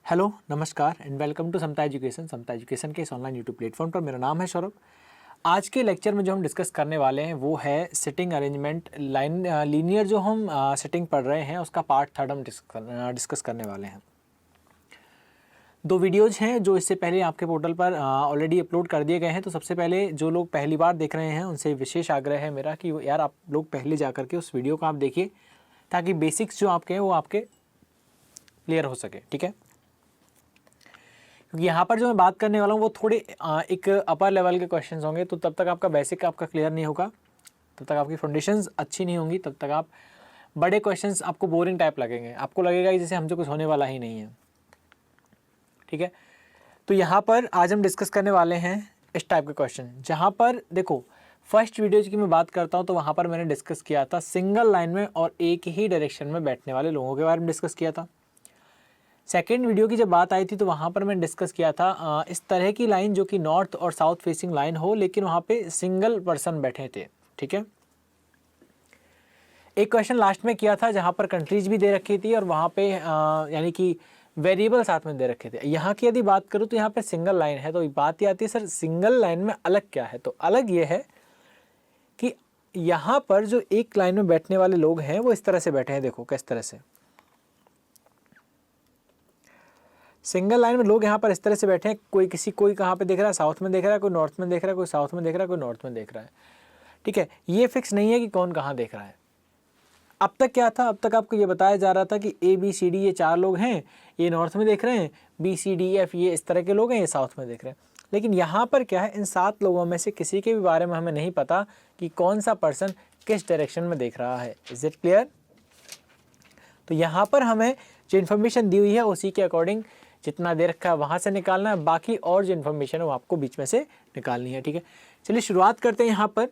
Hello, नमस्कार and welcome to Samta education. Samta education के इस ऑनलाइन यूट्यूब प्लेटफॉर्म पर मेरा नाम है सौरभ। आज के लेक्चर में जो हम डिस्कस करने वाले हैं वो है सिटिंग अरेंजमेंट लाइन लीनियर। जो हम सिटिंग पढ़ रहे हैं उसका पार्ट थर्ड हम डिस्कस करने वाले हैं। दो वीडियोज़ हैं जो इससे पहले आपके पोर्टल पर ऑलरेडी अपलोड कर दिए गए हैं। तो सबसे पहले जो लोग पहली बार देख रहे हैं उनसे विशेष आग्रह है मेरा कि यार आप लोग पहले जा करके उस वीडियो को आप देखिए, ताकि बेसिक्स जो आपके हैं वो आपके क्लियर हो सके। ठीक है, क्योंकि यहाँ पर जो मैं बात करने वाला हूँ वो थोड़े एक अपर लेवल के क्वेश्चंस होंगे। तो तब तक आपका बेसिक आपका क्लियर नहीं होगा, तब तक आपकी फाउंडेशंस अच्छी नहीं होंगी, तब तक आप बड़े क्वेश्चंस आपको बोरिंग टाइप लगेंगे, आपको लगेगा कि जैसे हमसे कुछ होने वाला ही नहीं है। ठीक है, तो यहाँ पर आज हम डिस्कस करने वाले हैं इस टाइप के क्वेश्चन। जहाँ पर देखो, फर्स्ट वीडियो की मैं बात करता हूँ तो वहाँ पर मैंने डिस्कस किया था सिंगल लाइन में और एक ही डायरेक्शन में बैठने वाले लोगों के बारे में डिस्कस किया था। सेकेंड वीडियो की जब बात आई थी तो वहाँ पर मैंने डिस्कस किया था इस तरह की लाइन जो कि नॉर्थ और साउथ फेसिंग लाइन हो, लेकिन वहाँ पे सिंगल पर्सन बैठे थे। ठीक है, एक क्वेश्चन लास्ट में किया था जहाँ पर कंट्रीज भी दे रखी थी और वहाँ पे यानी कि वेरिएबल साथ में दे रखे थे। यहाँ की यदि बात करूँ तो यहाँ पे सिंगल लाइन है, तो बात ये आती है सर सिंगल लाइन में अलग क्या है। तो अलग ये है कि यहाँ पर जो एक लाइन में बैठने वाले लोग हैं वो इस तरह से बैठे हैं। देखो किस तरह से सिंगल लाइन में लोग यहाँ पर इस तरह से बैठे हैं। कोई कहाँ पे देख रहा है, साउथ में देख रहा है, कोई नॉर्थ में देख रहा है, कोई साउथ में देख रहा है, कोई नॉर्थ में देख रहा है। ठीक है, ये फिक्स नहीं है कि कौन कहाँ देख रहा है। अब तक क्या था, अब तक आपको ये बताया जा रहा था कि ए बी सी डी ये चार लोग हैं, ये नॉर्थ में देख रहे हैं, बी सी डी एफ ये इस तरह के लोग हैं, ये साउथ में देख रहे हैं। लेकिन यहाँ पर क्या है, इन 7 लोगों में से किसी के भी बारे में हमें नहीं पता कि कौन सा पर्सन किस डायरेक्शन में देख रहा है। Is it clear? तो यहाँ पर हमें जो इन्फॉर्मेशन दी हुई है उसी के अकॉर्डिंग जितना दे रखा है वहाँ से निकालना है, बाकी और जो इन्फॉर्मेशन है वो आपको बीच में से निकालनी है। ठीक है, चलिए शुरुआत करते हैं। यहाँ पर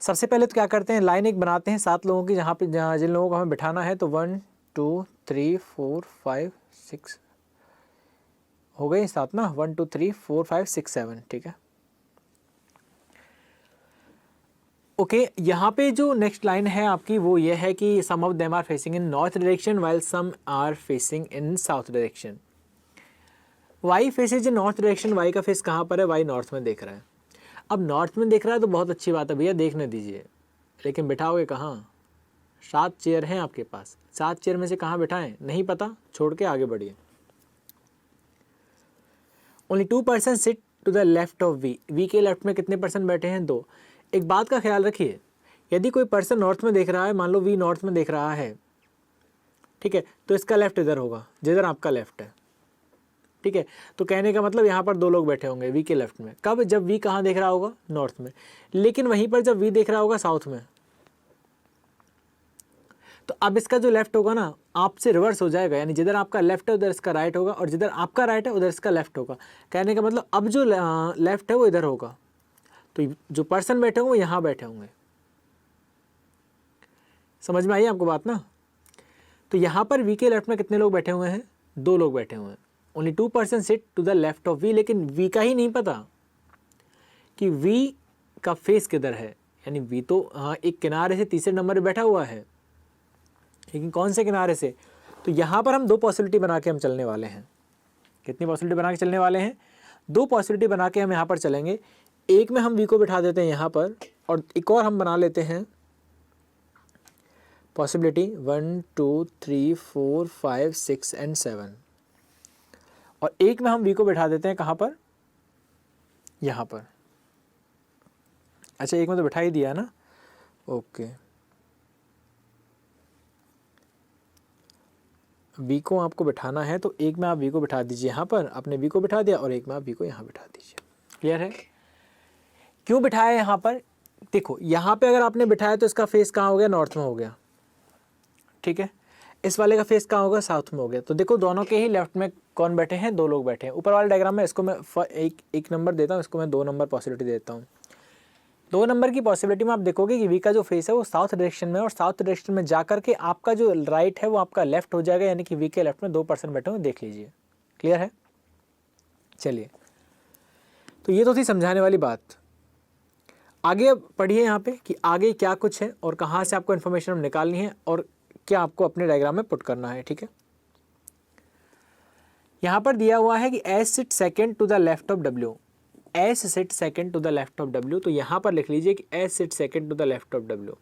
सबसे पहले तो क्या करते हैं, लाइन एक बनाते हैं 7 लोगों की, जहाँ जिन लोगों को हमें बिठाना है। तो 1 2 3 4 5 6 हो गए 7 ना, 1 2 3 4 5 6 7। ठीक है, ओके यहाँ पे जो नेक्स्ट लाइन है आपकी वो ये है कि some of them are facing in north direction while some are facing in south direction. Y faces in north direction, Y का फेस कहाँ पर है, वाई नॉर्थ में देख रहा है। अब नॉर्थ में देख रहा है तो बहुत अच्छी बात है भैया, देखने दीजिए, लेकिन बिठाओगे कहाँ? 7 चेयर हैं आपके पास, 7 चेयर में से कहाँ बिठाएं नहीं पता, छोड़ के आगे बढ़िए। Only 2 person sit to the left of V. V के लेफ्ट में कितने पर्सन बैठे हैं? 2। एक बात का ख्याल रखिए, यदि कोई पर्सन नॉर्थ में देख रहा है, मान लो वी नॉर्थ में देख रहा है, ठीक है, तो इसका लेफ्ट इधर होगा जिधर आपका लेफ्ट है। ठीक है, तो कहने का मतलब यहाँ पर 2 लोग बैठे होंगे वी के लेफ्ट में। कब? जब वी कहाँ देख रहा होगा? नॉर्थ में। लेकिन वहीं पर जब वी देख रहा होगा साउथ में, तो अब इसका जो लेफ्ट होगा ना आपसे रिवर्स हो जाएगा, यानी जिधर आपका लेफ्ट है उधर इसका राइट होगा, और जिधर आपका राइट है उधर इसका लेफ्ट होगा। कहने का मतलब अब जो लेफ्ट है वो इधर होगा, तो जो पर्सन बैठे होंगे वो यहाँ बैठे होंगे। समझ में आई आपको बात ना? तो यहाँ पर वी के लेफ्ट में कितने लोग बैठे हुए हैं? 2 लोग बैठे हुए हैं। Only 2 person sit to the left of V, लेकिन वी का ही नहीं पता कि वी का फेस किधर है। यानी वी तो एक किनारे से तीसरे नंबर पे बैठा हुआ है, लेकिन कौन से किनारे से? तो यहाँ पर हम 2 पॉसिबिलिटी बना के हम चलने वाले हैं। कितनी पॉसिबिलिटी बना के चलने वाले हैं? 2 पॉसिबिलिटी बना के हम यहाँ पर चलेंगे। एक में हम वी को बिठा देते हैं यहाँ पर, और एक और हम बना लेते हैं पॉसिबिलिटी 1 2 3 4 5 6 एंड 7, और एक में हम वी को बिठा देते हैं कहाँ पर? यहाँ पर। अच्छा, एक में तो बिठा ही दिया ना, ओके। वी को आपको बिठाना है तो एक में आप वी को बिठा दीजिए यहाँ पर, आपने वी को बिठा दिया, और एक में आप वी को यहाँ बिठा दीजिए। क्लियर है? क्यों बिठाया यहाँ पर? देखो यहाँ पे अगर आपने बिठाया तो इसका फेस कहाँ हो गया? नॉर्थ में हो गया। ठीक है, इस वाले का फेस कहाँ होगा? साउथ में हो गया। तो देखो दोनों के ही लेफ्ट में कौन बैठे हैं? 2 लोग बैठे हैं। ऊपर वाले डायग्राम में इसको मैं एक नंबर देता हूँ, इसको मैं 2 नंबर पॉसिबिलिटी देता हूँ। 2 नंबर की पॉसिबिलिटी में आप देखोगे कि वी का जो फेस है वो साउथ डायरेक्शन में है, और साउथ डायरेक्शन में जा करके आपका जो राइट है वो आपका लेफ्ट हो जाएगा, यानी कि वी के लेफ्ट में 2 पर्सन बैठे हुए, देख लीजिए। क्लियर है? चलिए, तो ये तो थी समझाने वाली बात। आगे अब पढ़िए यहाँ पे कि आगे क्या कुछ है और कहाँ से आपको इन्फॉर्मेशन निकालनी है और क्या आपको अपने डायग्राम में पुट करना है। ठीक है, यहाँ पर दिया हुआ है कि S sit second to the left of W, S sit second to the left of W, तो यहाँ पर लिख लीजिए कि S sit second to the left of W,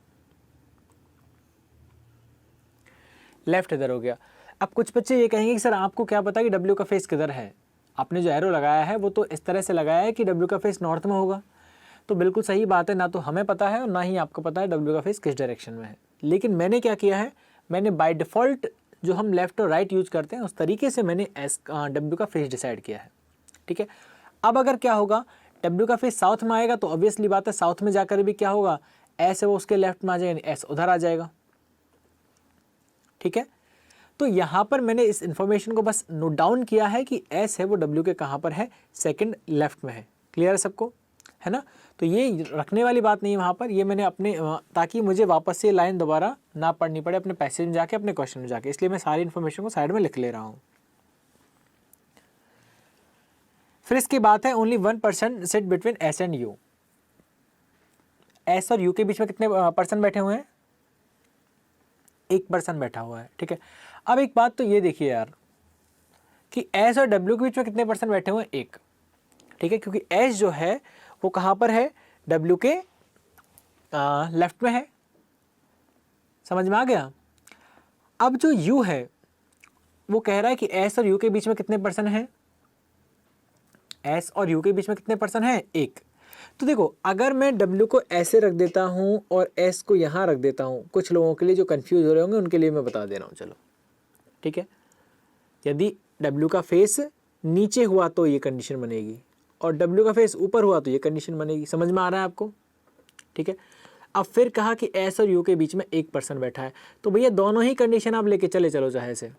left इधर हो गया। अब कुछ बच्चे ये कहेंगे कि सर आपको क्या पता कि डब्ल्यू का फेस किधर है, आपने जो एरो लगाया है वो तो इस तरह से लगाया है कि डब्ल्यू का फेस नॉर्थ में होगा। तो बिल्कुल सही बात है, ना तो हमें पता है और ना ही आपको पता है डब्ल्यू का फेस किस डायरेक्शन में है। लेकिन मैंने क्या किया है, मैंने बाय डिफ़ॉल्ट जो हम लेफ़्ट और राइट यूज़ करते हैं उस तरीके से मैंने डब्ल्यू का फेस डिसाइड किया है। ठीक है, अब अगर क्या होगा, डब्ल्यू का फेस साउथ में आएगा तो ऑब्वियसली बात है साउथ में जाकर भी क्या होगा, एस है वो उसके लेफ्ट में आ जाएगा, एस उधर आ जाएगा। ठीक है, तो यहाँ पर मैंने इस इंफॉर्मेशन को बस नोट डाउन किया है कि एस है वो डब्ल्यू के कहाँ पर है, सेकंड लेफ्ट में है। क्लियर है सबको, है ना। तो ये रखने वाली बात नहीं है वहाँ पर, ये मैंने अपने ताकि मुझे वापस से लाइन दोबारा ना पढ़नी पड़े अपने पैसेज में जाके, अपने क्वेश्चन में जाके, इसलिए मैं सारी इन्फॉर्मेशन को साइड में लिख ले रहा हूँ। फिर इसकी बात है only 1% sit between S and you. S और यू के बीच में कितने पर्सन बैठे हुए हैं, 1% बैठा हुआ है। ठीक है, अब एक बात तो ये देखिए यार कि एस और डब्ल्यू के बीच में कितने पर्सन बैठे हुए हैं, 1। ठीक है, क्योंकि एस जो है वो कहाँ पर है, डब्ल्यू के लेफ्ट में है। समझ में आ गया। अब जो यू है वो कह रहा है कि एस और यू के बीच में कितने पर्सन हैं, एस और यू के बीच में कितने पर्सन हैं, 1। तो देखो अगर मैं डब्ल्यू को ऐसे रख देता हूँ और एस को यहाँ रख देता हूँ, कुछ लोगों के लिए जो कंफ्यूज हो रहे होंगे उनके लिए मैं बता दे रहा हूँ। चलो ठीक है, यदि डब्ल्यू का फेस नीचे हुआ तो ये कंडीशन बनेगी और डब्ल्यू का फेस ऊपर हुआ तो ये कंडीशन बनेगी। समझ में आ रहा है आपको। ठीक है, अब फिर कहा कि एस और यू के बीच में 1% बैठा है, तो भैया दोनों ही कंडीशन आप लेके चले चलो चाहे से।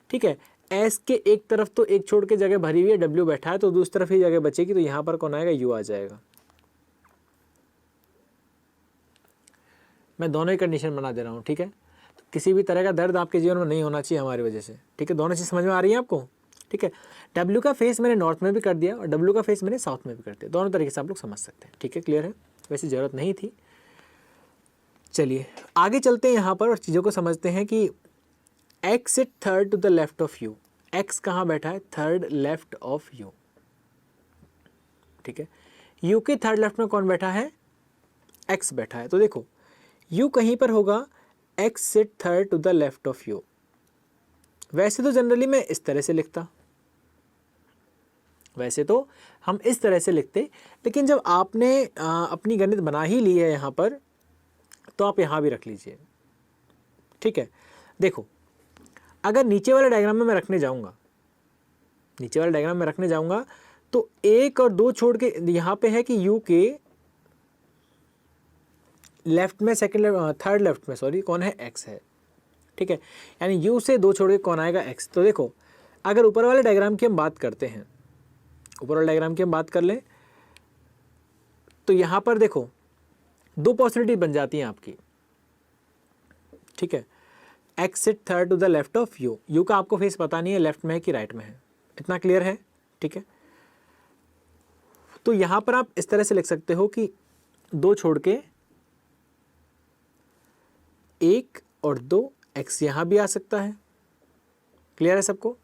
ठीक है, एस के एक तरफ तो एक छोड़ के जगह भरी हुई है, डब्ल्यू बैठा है, तो दूसरी तरफ ही जगह बचेगी, तो यहाँ पर कौन आएगा, यू आ जाएगा। मैं दोनों ही कंडीशन बना दे रहा हूँ। ठीक है, तो किसी भी तरह का दर्द आपके जीवन में नहीं होना चाहिए हमारी वजह से। ठीक है, दोनों चीज़ समझ में आ रही है आपको। ठीक है, डब्ल्यू का फेस मैंने नॉर्थ में भी कर दिया और डब्ल्यू का फेस मैंने साउथ में भी कर दिया, दोनों तरीके से आप लोग समझ सकते हैं। ठीक है, क्लियर है, वैसे ज़रूरत नहीं थी। चलिए आगे चलते हैं यहाँ पर और चीज़ों को समझते हैं कि X sit third to the left of U. X कहाँ बैठा है, थर्ड लेफ्ट ऑफ यू। ठीक है, यू के थर्ड लेफ्ट में कौन बैठा है, एक्स बैठा है। तो देखो यू कहीं पर होगा, X sit third to the left of U. वैसे तो जनरली मैं इस तरह से लिखता, वैसे तो हम इस तरह से लिखते, लेकिन जब आपने अपनी गणित बना ही ली है यहाँ पर, तो आप यहाँ भी रख लीजिए। ठीक है, देखो अगर नीचे वाले डायग्राम में मैं रखने जाऊँगा, नीचे वाले डायग्राम में रखने जाऊँगा तो 1 और 2 छोड़ के यहाँ पे है कि यू के लेफ्ट में थर्ड लेफ्ट में सॉरी कौन है, एक्स है। ठीक है, यानी यू से 2 छोड़ के कौन आएगा, एक्स। तो देखो अगर ऊपर वाले डायग्राम की हम बात करते हैं, ऊपर वाले डायग्राम की हम बात कर लें तो यहाँ पर देखो 2 पॉसिबिलिटी बन जाती हैं आपकी। ठीक है, X sit third to the left of U. U का आपको फेस पता नहीं है लेफ्ट में है कि राइट में है, इतना क्लियर है। ठीक है, तो यहाँ पर आप इस तरह से लिख सकते हो कि 2 छोड़ के 1 और 2, एक्स यहाँ भी आ सकता है। क्लियर है सबको।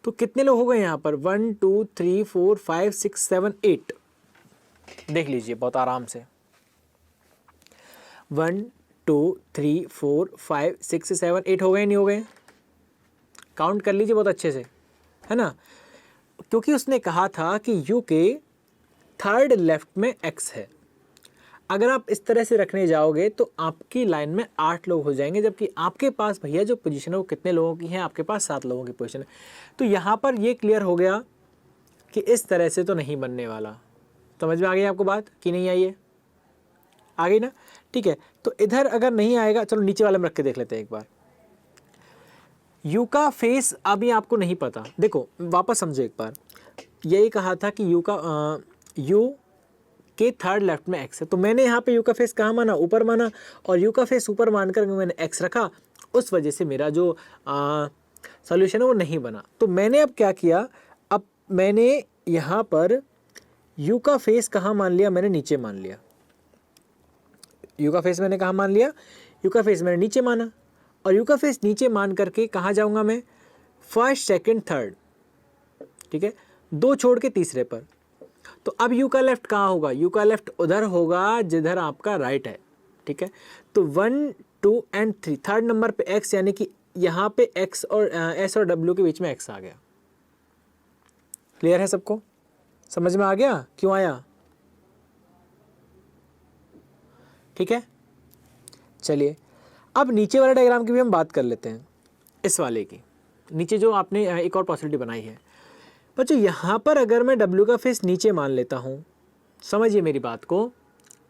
तो कितने लोग हो गए यहाँ पर, 1 2 3 4 5 6 7 8। देख लीजिए बहुत आराम से, 1 2 3 4 5 6 7 8 हो गए, नहीं हो गए, काउंट कर लीजिए बहुत अच्छे से, है ना। क्योंकि उसने कहा था कि यू के थर्ड लेफ्ट में एक्स है। अगर आप इस तरह से रखने जाओगे तो आपकी लाइन में 8 लोग हो जाएंगे, जबकि आपके पास भैया जो पोजीशन है वो कितने लोगों की है, आपके पास 7 लोगों की पोजीशन है। तो यहाँ पर ये क्लियर हो गया कि इस तरह से तो नहीं बनने वाला। समझ में आ गई आपको बात कि नहीं आई है, आ गई ना। ठीक है, तो इधर अगर नहीं आएगा, चलो नीचे वाले में रख के देख लेते हैं एक बार। यू का फेस अभी आपको नहीं पता, देखो वापस समझो एक बार। यही कहा था कि यू के थर्ड लेफ्ट में एक्स है, तो मैंने यहाँ पे यू का फेस कहाँ माना, ऊपर माना, और यू का फेस ऊपर मानकर मैंने एक्स रखा, उस वजह से मेरा जो सॉल्यूशन है वो नहीं बना। तो मैंने अब क्या किया, अब मैंने यहाँ पर यू का फेस कहाँ मान लिया, मैंने नीचे मान लिया। यू का फेस मैंने कहाँ मान लिया, यू का फेस मैंने नीचे माना, और यू का फेस नीचे मान करके कहाँ जाऊँगा मैं, फर्स्ट सेकेंड थर्ड। ठीक है, 2 छोड़ के तीसरे पर। तो अब यू का लेफ्ट कहाँ होगा, यू का लेफ्ट उधर होगा जिधर आपका राइट है, ठीक है। तो 1 2 एंड 3 थर्ड नंबर पे x, यानी कि यहाँ पे x और s और w के बीच में x आ गया। क्लियर है सबको, समझ में आ गया क्यों आया? ठीक है, चलिए अब नीचे वाले डायग्राम की भी हम बात कर लेते हैं, इस वाले की। नीचे जो आपने एक और पॉसिबिलिटी बनाई है बच्चों, यहाँ पर अगर मैं W का फेस नीचे मान लेता हूँ, समझिए मेरी बात को,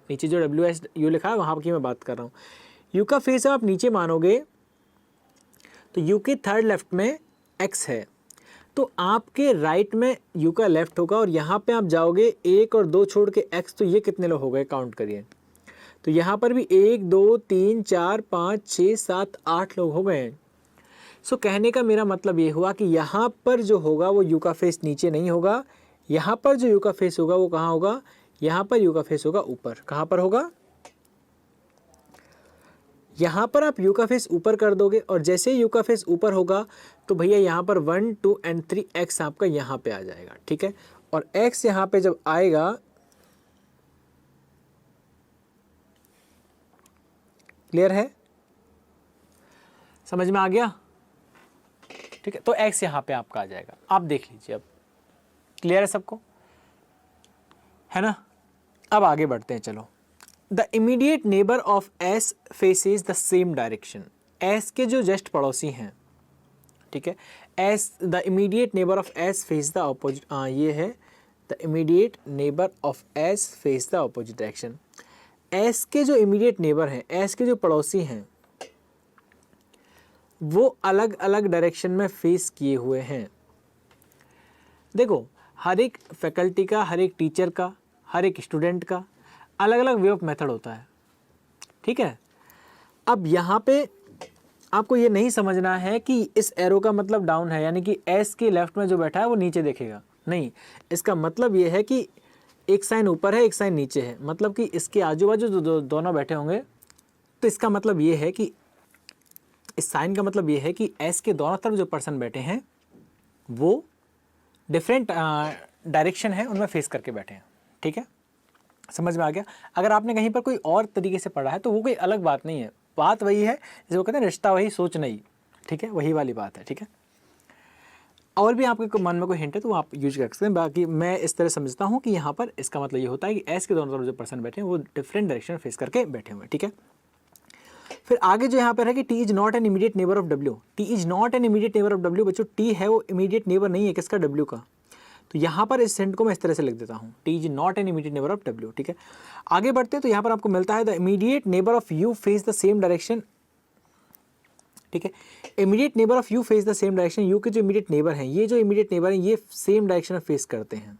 नीचे जो WSU लिखा है वहाँ की मैं बात कर रहा हूँ। U का फेस आप नीचे मानोगे तो U के थर्ड लेफ्ट में X है, तो आपके राइट में U का लेफ्ट होगा, और यहाँ पे आप जाओगे 1 और 2 छोड़ के X, तो ये कितने लोग हो गए, काउंट करिए। तो यहाँ पर भी 1 2 3 4 5 6 7 8 लोग हो गए हैं। सो कहने का मेरा मतलब ये हुआ कि यहाँ पर जो होगा वो यू का फेस नीचे नहीं होगा, यहाँ पर जो यू का फेस होगा वो कहाँ होगा, यहाँ पर यू का फेस होगा ऊपर। कहाँ पर होगा, यहाँ पर आप यू का फेस ऊपर कर दोगे, और जैसे यू का फेस ऊपर होगा तो भैया यहाँ पर 1 2 एंड 3 एक्स आपका यहाँ पे आ जाएगा, ठीक है। और एक्स यहाँ पे जब आएगा, क्लियर है, समझ में आ गया, ठीक है। तो x यहाँ पे आपका आ जाएगा, आप देख लीजिए अब, क्लियर है सबको, है ना। अब आगे बढ़ते हैं, चलो। The immediate neighbor of s faces the same direction, s के जो जस्ट पड़ोसी हैं, ठीक है, s the immediate neighbor of s face the opposite, ये है the immediate neighbor of s face the opposite direction. s के जो इमीडिएट नेबर हैं, s के जो पड़ोसी हैं, वो अलग अलग डायरेक्शन में फेस किए हुए हैं। देखो, हर एक फैकल्टी का, हर एक टीचर का, हर एक स्टूडेंट का अलग अलग वे ऑफ मेथड होता है, ठीक है। अब यहाँ पे आपको ये नहीं समझना है कि इस एरो का मतलब डाउन है, यानी कि एस के लेफ्ट में जो बैठा है वो नीचे देखेगा, नहीं। इसका मतलब ये है कि एक साइन ऊपर है, एक साइन नीचे है, मतलब कि इसके आजू बाजू जो दोनों बैठे होंगे, तो इसका मतलब ये है कि इस साइन का मतलब ये है कि एस के दोनों तरफ जो पर्सन बैठे हैं वो डिफरेंट डायरेक्शन है उनमें फेस करके बैठे हैं, ठीक है, समझ में आ गया। अगर आपने कहीं पर कोई और तरीके से पढ़ा है तो वो कोई अलग बात नहीं है, बात वही है जिसे वो कहते हैं रिश्ता वही सोच नहीं, ठीक है, वही वाली बात है, ठीक है। और भी आपके मन में कोई हिंट है तो आप यूज कर सकते हैं, बाकी मैं इस तरह समझता हूँ कि यहाँ पर इसका मतलब ये होता है कि एस के दोनों तरफ जो पर्सन बैठे हैं वो डिफरेंट डायरेक्शन फेस करके बैठे हुए हैं, ठीक है। फिर आगे जो यहाँ पर है कि T is not an immediate neighbor of W, T is not an immediate neighbor of W, बच्चों टी है वो इमीडिएट नेबर नहीं है किसका, डब्ल्यू का। तो यहाँ पर इस सेंट को मैं इस तरह से लिख देता हूँ, T is not an immediate neighbor of W, ठीक है। आगे बढ़ते हैं तो यहाँ पर आपको मिलता है the immediate neighbor of you face the same direction, ठीक है। Immediate neighbor of you face the same direction, you के जो इमीडिएट नेबर हैं, ये जो इमीडिएट नेबर हैं ये सेम डायरेक्शन में फेस करते हैं।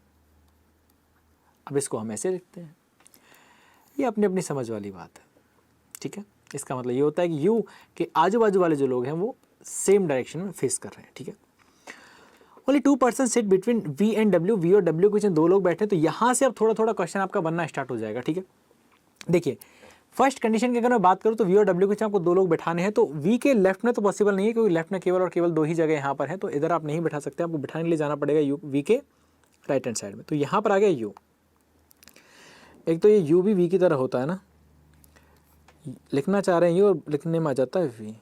अब इसको हम ऐसे लिखते हैं, ये अपनी अपनी समझ वाली बात है, ठीक है। इसका मतलब ये होता है कि यू के आजू बाजू वाले जो लोग हैं वो सेम डायरेक्शन में फेस कर रहे हैं, ठीक है। Only 2 person sit between V and W, V और डब्ल्यू के बीच में 2 लोग बैठे हैं। तो यहाँ से अब थोड़ा थोड़ा क्वेश्चन आपका बनना स्टार्ट हो जाएगा, ठीक है। देखिए, फर्स्ट कंडीशन की अगर मैं बात करूँ तो वी और डब्ल्यू के बीच आपको 2 लोग बैठाने हैं, तो वी के लेफ्ट में तो पॉसिबल नहीं है क्योंकि लेफ्ट में केवल और केवल 2 ही जगह यहाँ पर है, तो इधर आप नहीं बैठा सकते, आपको बैठाने के लिए जाना पड़ेगा यू वी के राइट हैंड साइड में। तो यहाँ पर आ गया यू, एक तो ये यू भी वी की तरह होता है ना, लिखना चाह रहे हैं यू और लिखने में आ जाता है वी।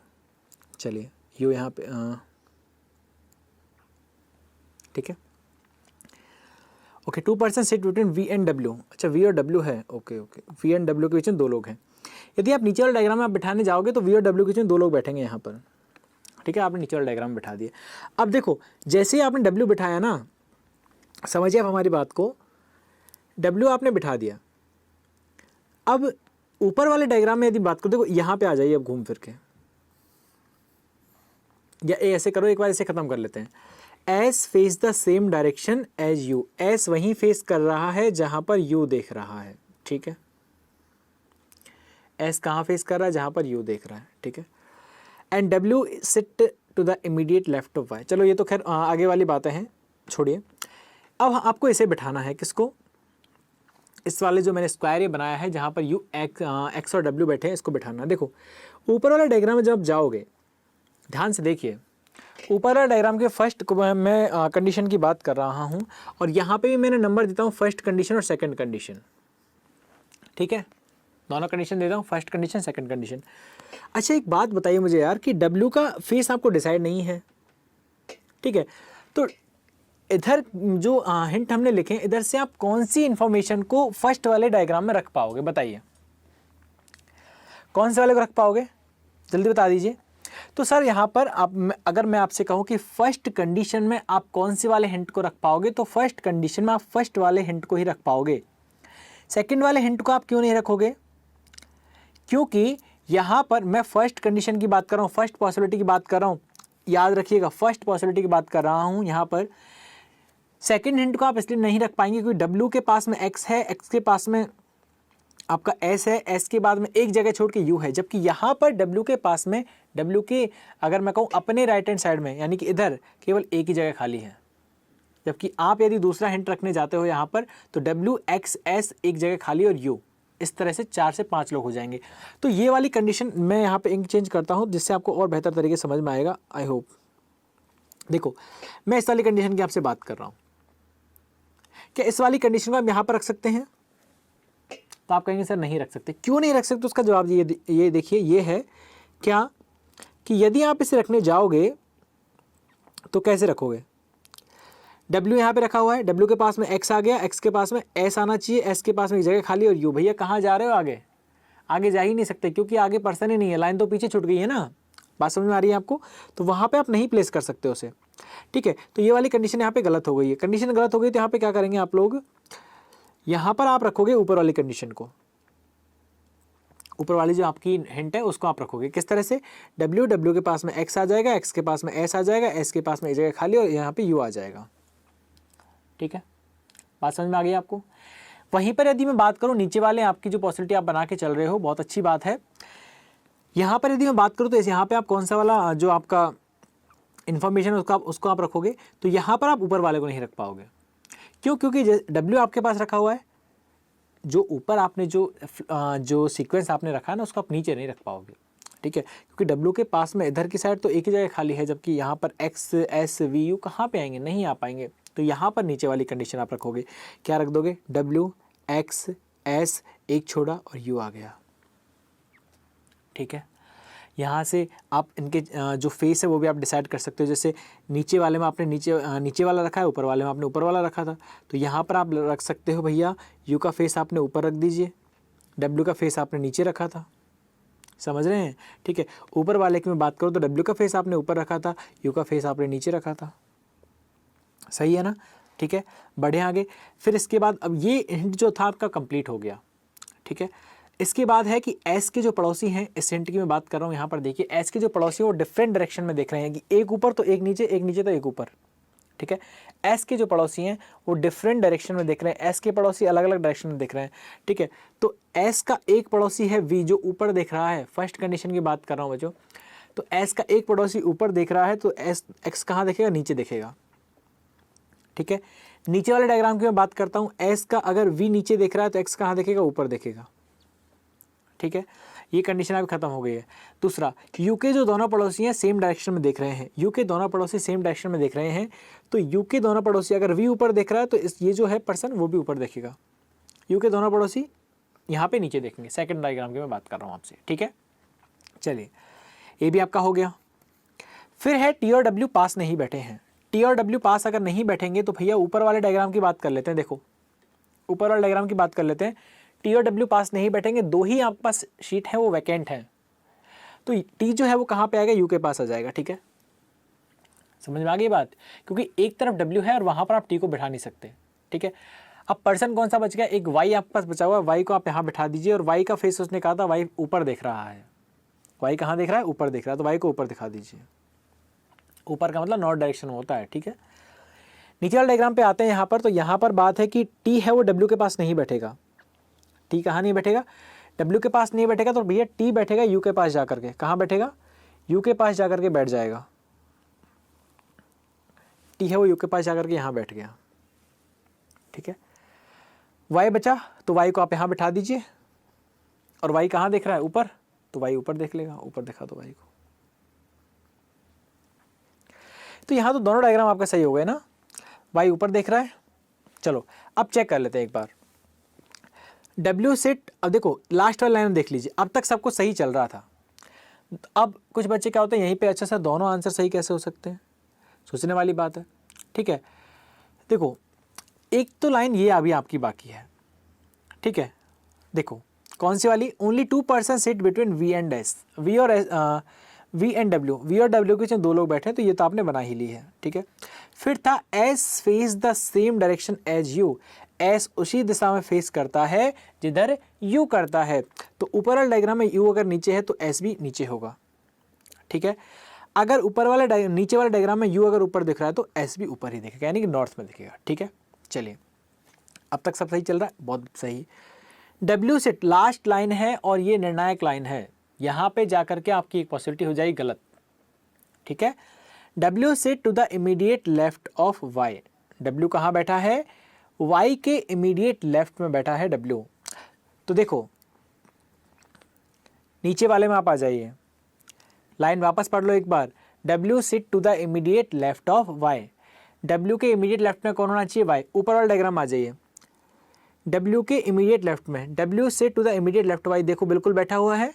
चलिए यू यहाँ पे, ठीक है, okay. 2 person sit between V and W, अच्छा वी और डब्ल्यू है, okay okay, V and W के बीच में 2 लोग हैं। यदि आप नीचे वाले डायग्राम में आप बिठाने जाओगे तो वी और डब्ल्यू के बीच में 2 लोग बैठेंगे यहाँ पर, ठीक है। आपने नीचे वाले डायग्राम में बिठा दिए। अब देखो, जैसे ही आपने डब्ल्यू बिठाया ना, समझिए आप हमारी बात को, डब्ल्यू आपने बिठा दिया। अब ऊपर वाले डायग्राम में यदि बात करो, देखो यहाँ पे आ जाइए अब घूम फिर के, या ऐसे करो, एक बार ऐसे खत्म कर लेते हैं। S face the same direction as U, S वहीं फेस कर रहा है जहां पर यू देख रहा है, ठीक है। एस कहाँ फेस कर रहा है, जहां पर यू देख रहा है, ठीक है। And W sit to the immediate left of Y, चलो ये तो खैर आगे वाली बातें हैं, छोड़िए। अब आपको इसे बिठाना है, किसको, इस वाले जो मैंने स्क्वायर ये बनाया है जहाँ पर यू एक्स और डब्ल्यू बैठे हैं, इसको बिठाना। देखो ऊपर वाले डायग्राम में जब आप जाओगे, ध्यान से देखिए, ऊपर वाला डायग्राम के फर्स्ट मैं कंडीशन की बात कर रहा हूँ और यहाँ पे भी मैंने नंबर देता हूँ फर्स्ट कंडीशन और सेकंड कंडीशन, ठीक है, दोनों कंडीशन देता हूँ, फर्स्ट कंडीशन सेकंड कंडीशन। अच्छा एक बात बताइए मुझे यार कि W का फेस आपको डिसाइड नहीं है, ठीक है, तो इधर जो हिंट हमने लिखे इधर से आप कौन सी इंफॉर्मेशन को फर्स्ट वाले डायग्राम में रख पाओगे, बताइए कौन से वाले को रख पाओगे, जल्दी बता दीजिए। तो सर यहाँ पर आप अगर मैं आपसे कहूँ कि फर्स्ट कंडीशन में आप कौन से वाले हिंट को रख पाओगे, तो फर्स्ट कंडीशन में आप फर्स्ट वाले हिंट को ही रख पाओगे। सेकंड वाले हिंट को आप क्यों नहीं रखोगे, क्योंकि यहाँ पर मैं फर्स्ट कंडीशन की बात कर रहा हूँ, फर्स्ट पॉसिबिलिटी की बात कर रहा हूँ, याद रखिएगा फर्स्ट पॉसिबिलिटी की बात कर रहा हूँ यहाँ पर। सेकंड हिंट को आप इसलिए नहीं रख पाएंगे क्योंकि W के पास में X है, X के पास में आपका S है, S के बाद में एक जगह छोड़ के U है, जबकि यहाँ पर W के पास में, W के अगर मैं कहूँ अपने राइट हैंड साइड में यानी कि इधर केवल एक ही जगह खाली है, जबकि आप यदि दूसरा हिंट रखने जाते हो यहाँ पर तो W X S एक जगह खाली और U, इस तरह से 4 से 5 लोग हो जाएंगे। तो ये वाली कंडीशन मैं यहाँ पे इंक चेंज करता हूँ जिससे आपको और बेहतर तरीके से समझ में आएगा, आई होप। देखो मैं इस वाली कंडीशन की आपसे बात कर रहा हूँ, क्या इस वाली कंडीशन को आप यहाँ पर रख सकते हैं, तो आप कहेंगे सर नहीं रख सकते, क्यों नहीं रख सकते, उसका जवाब ये देखिए, ये है क्या कि यदि आप इसे रखने जाओगे तो कैसे रखोगे। W यहाँ पे रखा हुआ है, W के पास में X आ गया, X के पास में S आना चाहिए, S के पास में एक जगह खाली और U, भैया कहाँ जा रहे हो, आगे आगे जा ही नहीं सकते क्योंकि आगे पर्सन ही नहीं है, लाइन तो पीछे छूट गई है ना, बात समझ में आ रही है आपको, तो वहाँ पे आप नहीं प्लेस कर सकते उसे, ठीक है। तो ये वाली कंडीशन यहाँ पे गलत हो गई है, कंडीशन गलत हो गई तो यहाँ पे क्या करेंगे आप लोग, यहाँ पर आप रखोगे ऊपर वाली कंडीशन को, ऊपर वाली जो आपकी हिंट है उसको आप रखोगे किस तरह से, W के पास में X आ जाएगा, X के पास में S आ जाएगा, S के पास में एक जगह खाली और यहाँ पे U आ जाएगा, ठीक है, बात समझ में आ गई आपको। वहीं पर यदि मैं बात करूँ नीचे वाले आपकी जो पॉसिबिलिटी आप बना के चल रहे हो, बहुत अच्छी बात है, यहाँ पर यदि मैं बात करूँ तो यहाँ पे आप कौन सा वाला जो आपका इन्फॉर्मेशन है उसको आप रखोगे, तो यहाँ पर आप ऊपर वाले को नहीं रख पाओगे, क्यों, क्योंकि W आपके पास रखा हुआ है, जो ऊपर आपने जो सीक्वेंस आपने रखा है ना उसको आप नीचे नहीं रख पाओगे, ठीक है, क्योंकि W के पास में इधर की साइड तो एक ही जगह खाली है, जबकि यहाँ पर X S V U कहाँ पे आएंगे, नहीं आ पाएंगे, तो यहाँ पर नीचे वाली कंडीशन आप रखोगे, क्या रख दोगे, W X S एक छोड़ा और U आ गया, ठीक है। यहाँ से आप इनके जो फेस है वो भी आप डिसाइड कर सकते हो, जैसे नीचे वाले में आपने नीचे वाला रखा है, ऊपर वाले में आपने ऊपर वाला रखा था, तो यहाँ पर आप रख सकते हो भैया U का फेस आपने ऊपर रख दीजिए, W का फेस आपने नीचे रखा था, समझ रहे हैं, ठीक है। ऊपर वाले की मैं बात करूँ तो W का फेस आपने ऊपर रखा था, U का फेस आपने नीचे रखा था, सही है ना, ठीक है। बढ़े आगे, फिर इसके बाद अब ये हिंट जो था आपका कंप्लीट हो गया, ठीक है। इसके बाद है कि S के जो पड़ोसी हैं, इस हिंट की मैं बात कर रहा हूँ, यहाँ पर देखिए S के जो पड़ोसी हैं वो डिफरेंट डायरेक्शन में देख रहे हैं, कि एक ऊपर तो एक नीचे तो एक ऊपर, ठीक है। S के जो पड़ोसी हैं वो डिफरेंट डायरेक्शन में देख रहे हैं, S के पड़ोसी अलग अलग डायरेक्शन में देख रहे हैं, ठीक है। तो S का एक पड़ोसी है V जो ऊपर देख रहा है, फर्स्ट कंडीशन की बात कर रहा हूँ बच्चों, तो S का एक पड़ोसी ऊपर देख रहा है तो X कहाँ देखेगा, नीचे देखेगा, ठीक है। नीचे वाले डायग्राम की मैं बात करता हूँ, S का अगर V नीचे देख रहा है तो X कहाँ देखेगा, ऊपर देखेगा, ठीक है। ये कंडीशन अभी खत्म हो गई है। दूसरा, U के जो दोनों पड़ोसी हैं सेम डायरेक्शन में देख रहे हैं, U के दोनों पड़ोसी सेम डायरेक्शन में देख रहे हैं, तो U के दोनों पड़ोसी अगर V ऊपर देख रहा है तो ये जो है पर्सन वो भी ऊपर देखेगा, U के दोनों पड़ोसी यहाँ पे नीचे देखेंगे, सेकंड डायग्राम की मैं बात कर रहा हूँ आपसे, ठीक है। चलिए ये भी आपका हो गया। फिर है T और W पास नहीं बैठे हैं, T और W पास अगर नहीं बैठेंगे तो भैया ऊपर वाले डायग्राम की बात कर लेते हैं, देखो ऊपर वाले डायग्राम की बात कर लेते हैं, T और W पास नहीं बैठेंगे, दो ही आपके पास शीट है वो वैकेंट है, तो T जो है वो कहाँ पे आएगा, U के पास आ जाएगा, ठीक है, समझ में आ गई बात, क्योंकि एक तरफ W है और वहाँ पर आप T को बैठा नहीं सकते, ठीक है। अब पर्सन कौन सा बच गया, एक Y आपके पास बचा हुआ है, Y को आप यहाँ बैठा दीजिए, और Y का फेस उसने कहा था Y ऊपर देख रहा है, Y कहाँ देख रहा है, ऊपर देख रहा है, तो Y को ऊपर दिखा दीजिए, ऊपर का मतलब नॉर्थ डायरेक्शन में होता है, ठीक है। नीचे वाले डायग्राम पे आते हैं यहाँ पर, तो यहाँ पर बात है कि T है वो W के पास नहीं बैठेगा, T कहाँ नहीं बैठेगा, W के पास नहीं बैठेगा, तो भैया T बैठेगा U के पास जाकर के, कहाँ बैठेगा, U के पास जाकर के बैठ जाएगा, T है वो U के पास जाकर के यहाँ बैठ गया, ठीक है। Y बचा तो Y को आप यहाँ बैठा दीजिए, और Y कहाँ देख रहा है, ऊपर, तो Y ऊपर देख लेगा, ऊपर देखा तो Y को, तो यहाँ तो दोनों डायग्राम आपका सही हो गए ना, वाई ऊपर देख रहा है। चलो अब चेक कर लेते हैं एक बार डब्ल्यू सेट। अब देखो लास्ट वाला लाइन देख लीजिए, अब तक सबको सही चल रहा था। अब कुछ बच्चे क्या होते हैं यहीं पे, अच्छा सर दोनों आंसर सही कैसे हो सकते हैं, सोचने वाली बात है। ठीक है, देखो एक तो लाइन ये अभी आपकी बाकी है। ठीक है, देखो कौन सी वाली, only 2% sit between V and S, V और वी एंड डब्ल्यू, वी और डब्ल्यू के बीच में दो लोग बैठे हैं, तो ये तो आपने बना ही ली है। ठीक है, फिर था S face the same direction as U, S उसी दिशा में फेस करता है जिधर यू करता है, तो ऊपर वाले डायग्राम में यू अगर नीचे है तो एस भी नीचे होगा। ठीक है, अगर ऊपर वाले नीचे वाले डायग्राम में यू अगर ऊपर दिख रहा है तो एस भी ऊपर ही दिखेगा, यानी कि नॉर्थ में दिखेगा। ठीक है, चलिए अब तक सब सही चल रहा है, बहुत सही। डब्ल्यू सेट लास्ट लाइन है और ये निर्णायक लाइन है, यहाँ पे जाकर के आपकी एक पॉसिबिलिटी हो जाएगी गलत। ठीक है, W set to the immediate left of Y, W कहाँ बैठा है, वाई के इमीडिएट लेफ्ट में बैठा है डब्ल्यू। तो देखो नीचे वाले में आप आ जाइए, लाइन वापस पढ़ लो एक बार, W sit to the immediate left of Y, W के इमीडिएट लेफ्ट में कौन होना चाहिए, वाई। ऊपर वाला डायग्राम आ जाइए, डब्ल्यू के इमीडिएट लेफ्ट में W sit to the immediate left Y, देखो बिल्कुल बैठा हुआ है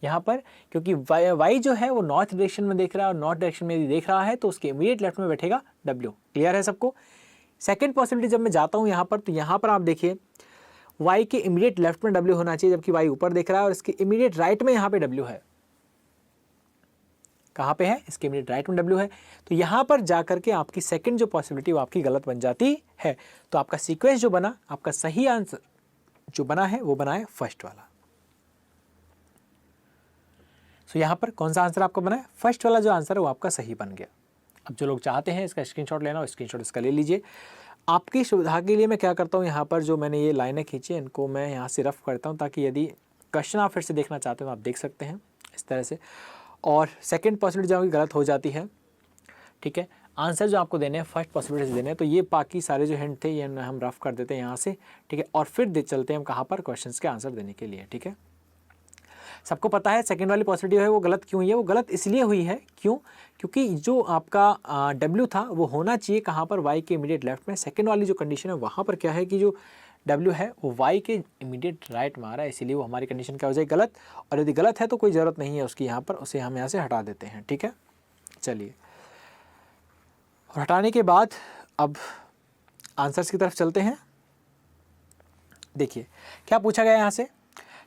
यहाँ पर, क्योंकि वाई जो है वो नॉर्थ डायरेक्शन में देख रहा है और नॉर्थ डायरेक्शन में देख रहा है तो उसके इमीडिएट लेफ्ट में बैठेगा डब्ल्यू। क्लियर है सबको। सेकेंड पॉसिबिलिटी जब मैं जाता हूँ यहाँ पर, तो यहाँ पर आप देखिए वाई के इमीडिएट लेफ्ट में डब्ल्यू होना चाहिए, जबकि वाई ऊपर देख रहा है और इसके इमीडिएट राइट में यहाँ पे डब्ल्यू है। कहाँ पे है, इसके इमीडिएट राइट में डब्ल्यू है, तो यहाँ पर जाकर के आपकी सेकंड जो पॉसिबिलिटी वो आपकी गलत बन जाती है। तो आपका सीक्वेंस जो बना, आपका सही आंसर जो बना है वो बना है फर्स्ट वाला। सो यहाँ पर कौन सा आंसर आपका बना है, फर्स्ट वाला जो आंसर है वो आपका सही बन गया। अब जो लोग चाहते हैं इसका स्क्रीनशॉट लेना हो, स्क्रीनशॉट इसका ले लीजिए। आपकी सुविधा के लिए मैं क्या करता हूँ, यहाँ पर जो मैंने ये लाइनें खींची इनको मैं यहाँ से रफ करता हूँ, ताकि यदि क्वेश्चन आप फिर से देखना चाहते हो तो आप देख सकते हैं इस तरह से। और सेकंड पॉसिबिलिटी जो आपकी गलत हो जाती है, ठीक है, आंसर जो आपको देने हैं फर्स्ट पॉसिबिलिटी से देने हैं, तो ये बाकी सारे जो हिंट थे ये हम रफ कर देते हैं यहाँ से। ठीक है, और फिर चलते हैं हम कहाँ पर, क्वेश्चंस के आंसर देने के लिए। ठीक है, सबको पता है सेकंड वाली पॉसिबिलिटी है वो गलत क्यों हुई है, वो गलत इसलिए हुई है क्यों, क्योंकि जो आपका डब्ल्यू था वो होना चाहिए कहाँ पर, वाई के इमीडिएट लेफ्ट में। सेकंड वाली जो कंडीशन है वहाँ पर क्या है कि जो डब्ल्यू है वो वाई के इमीडिएट राइट में आ रहा है, इसीलिए वो हमारी कंडीशन क्या हो जाएगी, गलत। और यदि गलत है तो कोई ज़रूरत नहीं है उसकी यहाँ पर, उसे हम यहाँ से हटा देते हैं। ठीक है, चलिए, और हटाने के बाद अब आंसर्स की तरफ चलते हैं। देखिए क्या पूछा गया यहाँ से,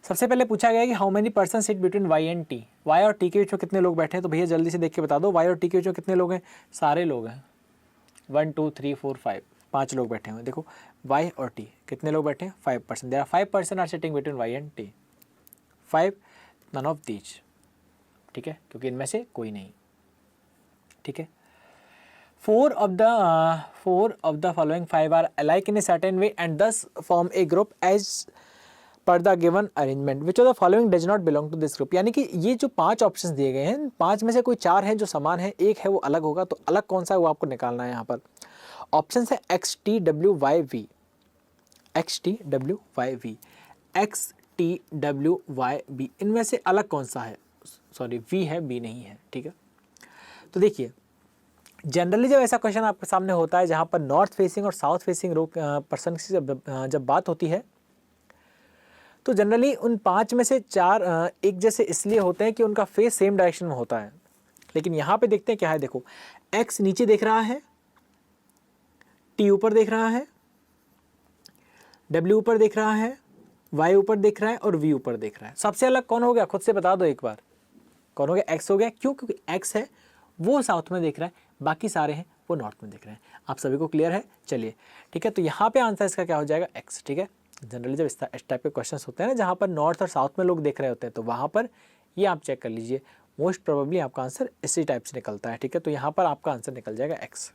सबसे पहले पूछा गया कि how many person sit between Y and T, Y और टी के बीच में कितने लोग बैठे हैं। तो भैया जल्दी से देख के बता दो, वाई और टी के बीच में कितने लोग हैं, सारे लोग हैं, 1 2 3 4 5, 5 लोग बैठे हुए। देखो वाई और टी कितने लोग बैठे हैं, 5%, there are 5% are sitting between Y and T, 5 none of these. ठीक है, क्योंकि इनमें से कोई नहीं। ठीक है, 4 of the following 5 are alike in a certain way and thus form a group as per the given arrangement, which of the following does not belong to this group। यानी कि ये जो 5 ऑप्शंस दिए गए हैं, 5 में से कोई 4 हैं जो समान है, एक है वो अलग होगा, तो अलग कौन सा है वो आपको निकालना है। यहाँ पर ऑप्शन है X T W Y V, X T W Y V, X T W Y B, इनमें से अलग कौन सा है, सॉरी वी है बी नहीं है। ठीक है, तो देखिए जनरली जब ऐसा क्वेश्चन आपके सामने होता है जहाँ पर नॉर्थ फेसिंग और साउथ फेसिंग पर्सन की जब बात होती है, तो जनरली उन 5 में से 4 एक जैसे इसलिए होते हैं कि उनका फेस सेम डायरेक्शन में होता है। लेकिन यहाँ पे देखते हैं क्या है, देखो एक्स नीचे देख रहा है, टी ऊपर देख रहा है, डब्ल्यू ऊपर देख रहा है, वाई ऊपर देख रहा है और वी ऊपर देख रहा है। सबसे अलग कौन हो गया, खुद से बता दो एक बार, कौन हो गया, एक्स हो गया। क्यों, क्योंकि एक्स है वो साउथ में देख रहा है, बाकी सारे हैं वो नॉर्थ में देख रहे हैं। आप सभी को क्लियर है, चलिए ठीक है, तो यहाँ पे आंसर इसका क्या हो जाएगा, एक्स। ठीक है, जनरली जब इस टाइप के क्वेश्चंस होते हैं ना जहाँ पर नॉर्थ और साउथ में लोग देख रहे होते हैं, तो वहाँ पर ये आप चेक कर लीजिए, मोस्ट प्रोबेबली आपका आंसर इसी टाइप से निकलता है। ठीक है, तो यहाँ पर आपका आंसर निकल जाएगा X.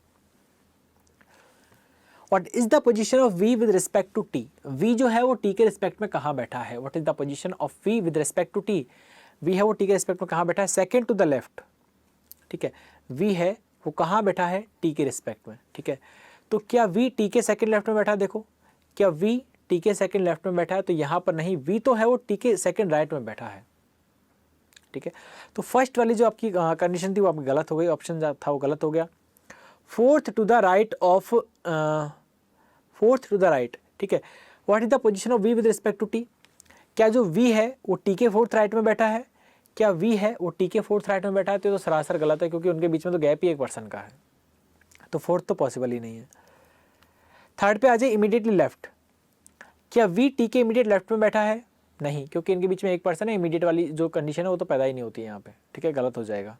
What is the position of V with respect to T, V जो है वो टी के रिस्पेक्ट में कहाँ बैठा है, what is the position of V with respect to T, V है वो टी के रिस्पेक्ट में कहाँ बैठा है, सेकेंड टू द लेफ्ट। ठीक है, वी है वो कहाँ बैठा है, टी के रिस्पेक्ट में। ठीक है, तो क्या वी टी के सेकंड लेफ्ट में बैठा है, देखो क्या वी टी के सेकंड लेफ्ट में बैठा है, तो यहाँ पर नहीं, वी तो है वो टी के सेकंड राइट में बैठा है। ठीक है। तो फर्स्ट वाली जो आपकी कंडीशन थी वो आपकी गलत हो गई, ऑप्शन था वो गलत हो गया। Fourth to the right of, fourth to the right, ठीक है। What is the position of V with respect to T, क्या जो वी है वो टी के फोर्थ राइट में बैठा है, क्या वी है वो टी के फोर्थ राइट में बैठा है, तो सरासर गलत है क्योंकि उनके बीच में तो गैप ही 1% का है, तो फोर्थ तो पॉसिबल ही नहीं है। थर्ड पे आ जाए इमीडिएटली लेफ्ट, क्या वी टी के इमीडिएट लेफ्ट में बैठा है, नहीं, क्योंकि इनके बीच में 1% है, इमीडिएट वाली जो कंडीशन है वो तो पैदा ही नहीं होती है यहाँ पे, ठीक है, गलत हो जाएगा।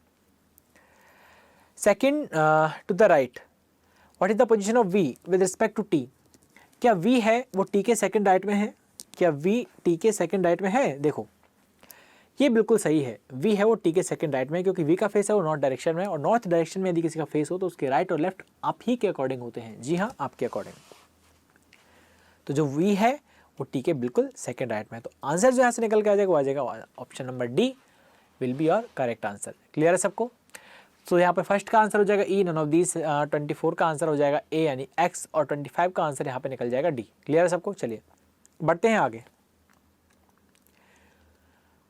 Second to the right, what is the position of V with respect to T, क्या वी है वो टी के सेकंड राइट में है, क्या वी टी के सेकंड राइट में है, देखो ये बिल्कुल सही है, वी है वो टी के सेकंड राइट में, क्योंकि वी का फेस है वो नॉर्थ डायरेक्शन में, और नॉर्थ डायरेक्शन में यदि किसी का फेस हो तो उसके राइट और लेफ्ट आप ही के अकॉर्डिंग होते हैं, जी हाँ आपके अकॉर्डिंग। तो जो वी है वो टी के बिल्कुल सेकंड राइट में है, तो आंसर जो यहाँ से निकल के आ जाएगा वो आ जाएगा option number D will be your correct answer. Clear है सबको? तो यहाँ पे फर्स्ट का आंसर हो जाएगा ई, नन ऑफ दीज, 24 का आंसर हो जाएगा ए यानी एक्स, और 25 का आंसर यहाँ पे निकल जाएगा डी। क्लियर है सबको? चलिए बढ़ते हैं आगे।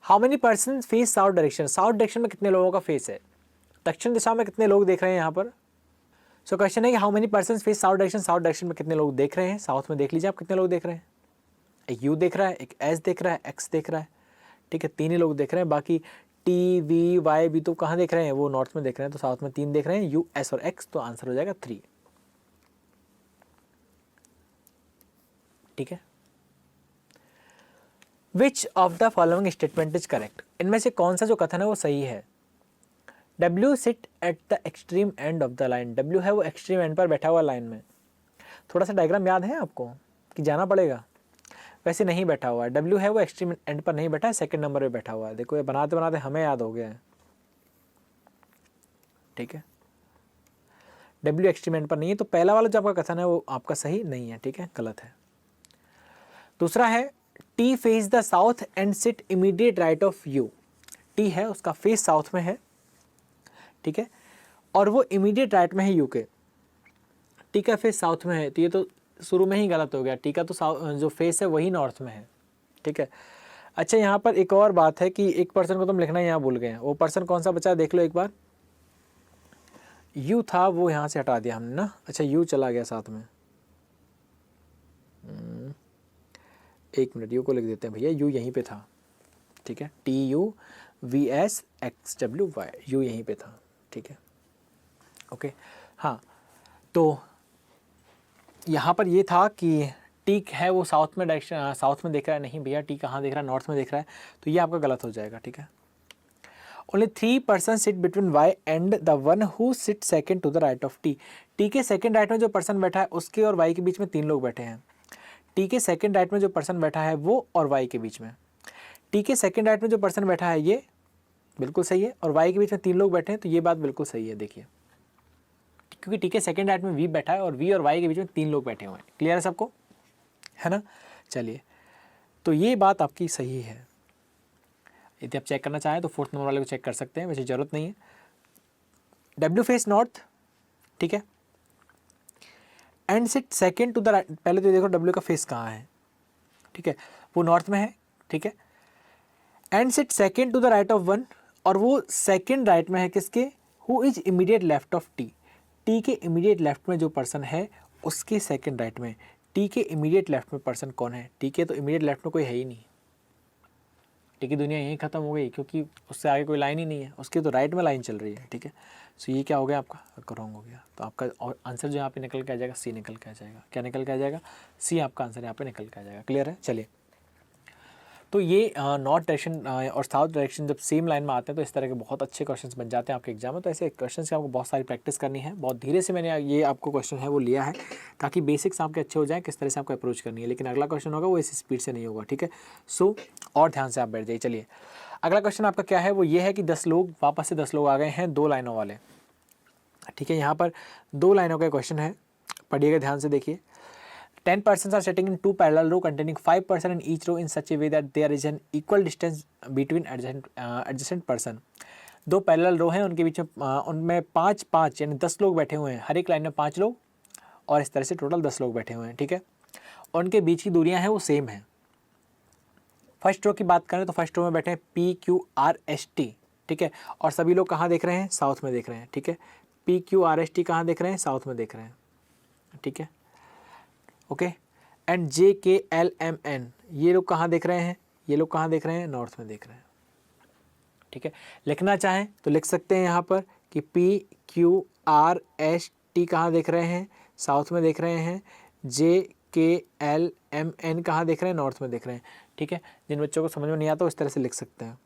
How many person face south direction, south direction में कितने लोगों का फेस है, दक्षिण दिशा में कितने लोग देख रहे हैं यहाँ पर। सो क्वेश्चन है कि how many person face south direction, south direction में कितने लोग देख रहे हैं, साउथ में देख लीजिए आप कितने लोग देख रहे हैं, एक यू देख रहा है, एक एस देख रहा है, एक्स देख रहा है, ठीक है, 3 ही लोग देख रहे हैं, बाकी टी वी वाई भी तो कहाँ देख रहे हैं, वो नॉर्थ में देख रहे हैं, तो साउथ में 3 देख रहे हैं, यू एस और एक्स, तो आंसर हो जाएगा 3, ठीक है। Which of the following statement is correct, इनमें से कौन सा जो कथन है वो सही है। W seat at the extreme end of the line, W है वो एक्सट्रीम एंड पर बैठा हुआ लाइन में, थोड़ा सा डायग्राम याद है आपको कि जाना पड़ेगा, वैसे नहीं बैठा हुआ है, W है वो एक्सट्रीम एंड पर नहीं बैठा है, सेकंड नंबर पे बैठा हुआ है, देखो ये बनाते बनाते हमें याद हो गया है, ठीक है, W एक्सट्रीम एंड पर नहीं है, तो पहला वाला जो आपका कथन है वो आपका सही नहीं है, ठीक है, गलत है। दूसरा है T face the south and sit immediate right of you, T है उसका फेस साउथ में है, ठीक है, और वो इमीडिएट राइट में है यू के, T का फेस साउथ में है, तो ये तो शुरू में ही गलत हो गया, T का तो जो फेस है वही नॉर्थ में है, ठीक है। अच्छा यहाँ पर एक और बात है कि एक पर्सन को तुम लिखना यहाँ भूल गए हैं, वो पर्सन कौन सा बचा है देख लो एक बार, यू था वो यहाँ से हटा दिया हमने ना, अच्छा यू चला गया साथ में, एक मिनट यू को लिख देते हैं भैया, यू यहीं पे था, ठीक है, TUVSXWY, यू यहीं पे था, ठीक है, ओके। हाँ तो यहाँ पर ये था कि टी है वो साउथ में डायरेक्शन, साउथ में देख रहा है, नहीं भैया टी कहाँ देख रहा है, नॉर्थ में देख रहा है, तो ये आपका गलत हो जाएगा, ठीक है। Only 3 person sit between Y and the one who sit second to the right of T, T के सेकंड राइट में जो पर्सन बैठा है उसके और वाई के बीच में 3 लोग बैठे हैं, टी के सेकंड राइट में जो पर्सन बैठा है वो और वाई के बीच में, टी के सेकंड राइट में जो पर्सन बैठा है ये बिल्कुल सही है, और वाई के बीच में 3 लोग बैठे हैं, तो ये बात बिल्कुल सही है, देखिए क्योंकि टी के सेकंड राइट में वी बैठा है और वी और वाई के बीच में 3 लोग बैठे हुए हैं। क्लियर है सबको, है ना? चलिए तो ये बात आपकी सही है, यदि आप चेक करना चाहें तो 4th नंबर वाले को चेक कर सकते हैं, वैसे ज़रूरत नहीं है। W फेस नॉर्थ, ठीक है, and sit second to the right, पहले तो देखो W का फेस कहाँ है, ठीक है, वो नॉर्थ में है, ठीक है, and sit second to the right of one, और वो सेकंड राइट में है किसके, who is immediate left of T, T के इमीडिएट लेफ्ट में जो पर्सन है उसके सेकंड राइट में, टी के इमीडिएट लेफ्ट में पर्सन कौन है, टी के तो इमीडिएट लेफ्ट में कोई है ही नहीं, टी की दुनिया यहीं ख़त्म हो गई क्योंकि उससे आगे कोई लाइन ही नहीं है, उसके तो राइट में लाइन चल रही है, ठीक है। सो ये क्या हो गया आपका रॉन्ग हो गया, तो आपका और आंसर जो यहाँ पे निकल के आ जाएगा सी निकल के आ जाएगा, क्या निकल के आ जाएगा, सी आपका आंसर यहाँ पे निकल के आ जाएगा। क्लियर है? चलिए तो ये नॉर्थ डायरेक्शन और साउथ डायरेक्शन जब सेम लाइन में आते हैं तो इस तरह के बहुत अच्छे क्वेश्चंस बन जाते हैं आपके एग्जाम में, तो ऐसे क्वेश्चंस की आपको बहुत सारी प्रैक्टिस करनी है, बहुत धीरे से मैंने ये आपको क्वेश्चन है वो लिया है ताकि बेसिक्स आपके अच्छे हो जाएं किस तरह से आपको अप्रोच करनी है, लेकिन अगला क्वेश्चन होगा वो इस स्पीड से नहीं होगा, ठीक है। सो और ध्यान से आप बैठ जाइए। चलिए अगला क्वेश्चन आपका क्या है, वो ये है कि 10 लोग वापस से 10 लोग आ गए हैं 2 लाइनों वाले, ठीक है, यहाँ पर 2 लाइनों का क्वेश्चन है, पढ़िएगा ध्यान से देखिए। 10 persons are sitting in 2 parallel row containing 5 person in each row in such a way that there is an equal distance between adjacent person। 2 parallel रो हैं, उनके बीच में उनमें 5 यानी 10 लोग बैठे हुए हैं, हर एक लाइन में 5 लोग, और इस तरह से टोटल 10 लोग बैठे हुए हैं, ठीक है, और उनके बीच की दूरियां हैं वो सेम हैं। फर्स्ट रो की बात करें तो फर्स्ट रो में बैठे हैं PQRST, ठीक है, और सभी लोग कहाँ देख रहे हैं, साउथ में देख रहे हैं, ठीक है। PQRST कहाँ देख रहे हैं, साउथ में देख रहे हैं, ठीक है, ओके। एंड JKLMN ये लोग कहाँ देख रहे हैं, ये लोग कहाँ देख रहे हैं, नॉर्थ में देख रहे हैं, ठीक है। लिखना चाहें तो लिख सकते हैं यहाँ पर कि PQRST कहाँ देख रहे हैं, साउथ में देख रहे हैं, JKLMN कहाँ देख रहे हैं, नॉर्थ में देख रहे हैं, ठीक है। जिन बच्चों को समझ में नहीं आता वो इस तरह से लिख सकते हैं,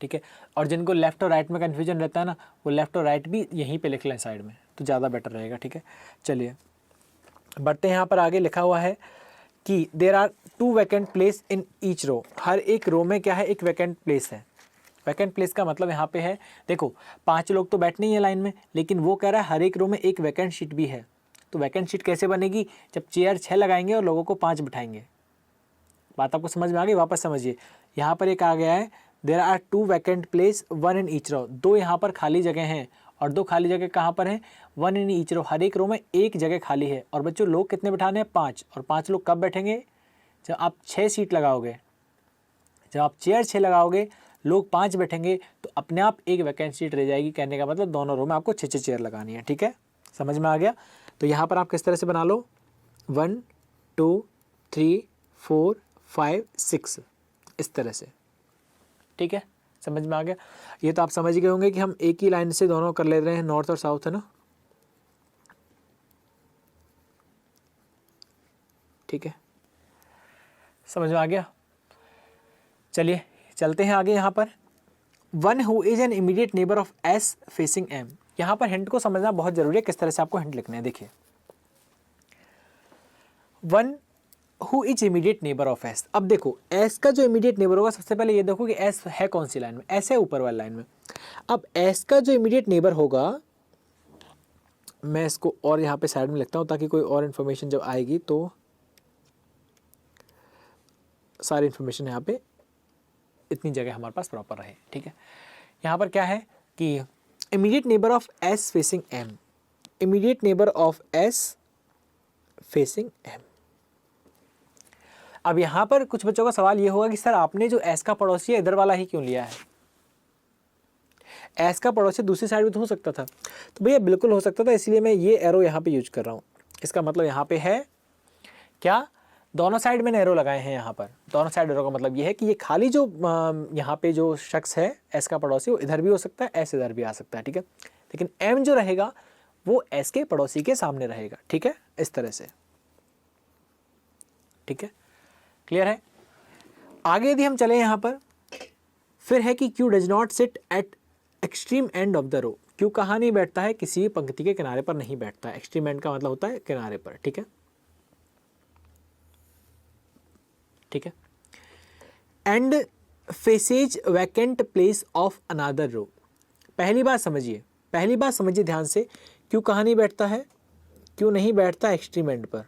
ठीक है। और जिनको लेफ्ट और राइट में कन्फ्यूजन रहता है ना, वो लेफ्ट और राइट भी यहीं पे लिख लें साइड में, तो ज़्यादा बेटर रहेगा, ठीक है। चलिए बढ़ते हैं, यहाँ पर आगे लिखा हुआ है कि there are 2 vacant place in each row, हर एक रो में क्या है, एक वैकेंट प्लेस है। वैकेंट प्लेस का मतलब यहाँ पे है, देखो 5 लोग तो बैठने ही है लाइन में, लेकिन वो कह रहा है हर एक रो में एक वैकेंट सीट भी है। तो वैकेंट सीट कैसे बनेगी, जब चेयर 6 लगाएंगे और लोगों को 5 बिठाएंगे। बात आपको समझ में आ गई, वापस समझिए। यहाँ पर एक आ गया है there are 2 vacant place 1 in each row, 2 यहाँ पर खाली जगह हैं, और 2 खाली जगह कहाँ पर हैं, 1 इन ईच रो, हर एक रो में एक जगह खाली है। और बच्चों लोग कितने बिठाने हैं, 5, और 5 लोग कब बैठेंगे, जब आप 6 सीट लगाओगे, जब आप चेयर 6 लगाओगे, लोग 5 बैठेंगे, तो अपने आप एक वैकेंट सीट रह जाएगी। कहने का मतलब दोनों रो में आपको 6 चेयर लगानी है, ठीक है, समझ में आ गया। तो यहाँ पर आप किस तरह से बना लो, 1 2 3 4 5 6 इस तरह से, ठीक है, समझ में आ गया। ये तो आप समझ गए होंगे कि हम एक ही लाइन से दोनों कर ले रहे हैं, नॉर्थ और साउथ, है ना, ठीक है, समझ में आ गया। चलिए चलते हैं आगे। यहाँ पर 1 who is an immediate neighbor of S facing M, यहाँ पर हिंट को समझना बहुत जरूरी है, किस तरह से आपको हिंट लिखने हैं। देखिए 1 who is immediate neighbor of S, अब देखो S का जो इमीडिएट नेबर होगा, सबसे पहले ये देखो कि S है कौन सी लाइन में, S है ऊपर वाली लाइन में। अब S का जो इमीडिएट नेबर होगा, मैं इसको और यहाँ पे साइड में लिखता हूँ ताकि कोई और इन्फॉर्मेशन जब आएगी तो सारी इन्फॉर्मेशन यहाँ पे इतनी जगह हमारे पास प्रॉपर रहे, ठीक है। यहाँ पर क्या है कि immediate neighbor of S facing M, immediate neighbor of S facing M। अब यहाँ पर कुछ बच्चों का सवाल ये होगा कि सर आपने जो S का पड़ोसी है इधर वाला ही क्यों लिया है, S का पड़ोसी दूसरी साइड भी तो हो सकता था। तो भैया बिल्कुल हो सकता था, इसलिए मैं ये एरो यहाँ पे यूज कर रहा हूँ। इसका मतलब यहाँ पे है क्या, दोनों साइड मैंने एरो लगाए हैं। यहाँ पर दोनों साइड एरो का मतलब ये है कि ये खाली जो यहाँ पे जो शख्स है S का पड़ोसी, वो इधर भी हो सकता है, S इधर भी आ सकता है, ठीक है। लेकिन M जो रहेगा वो S के पड़ोसी के सामने रहेगा, ठीक है, इस तरह से, ठीक है, क्लियर है। आगे यदि हम चले यहाँ पर, फिर है कि Q does not sit at extreme end of the row, Q कहाँ नहीं बैठता है, किसी पंक्ति के किनारे पर नहीं बैठता है। एक्सट्रीम एंड का मतलब होता है किनारे पर, ठीक है, ठीक है। And faces vacant place of another row, पहली बात समझिए, पहली बात समझिए ध्यान से, क्यों कहाँ नहीं बैठता है, क्यों नहीं बैठता एक्सट्रीम एंड पर,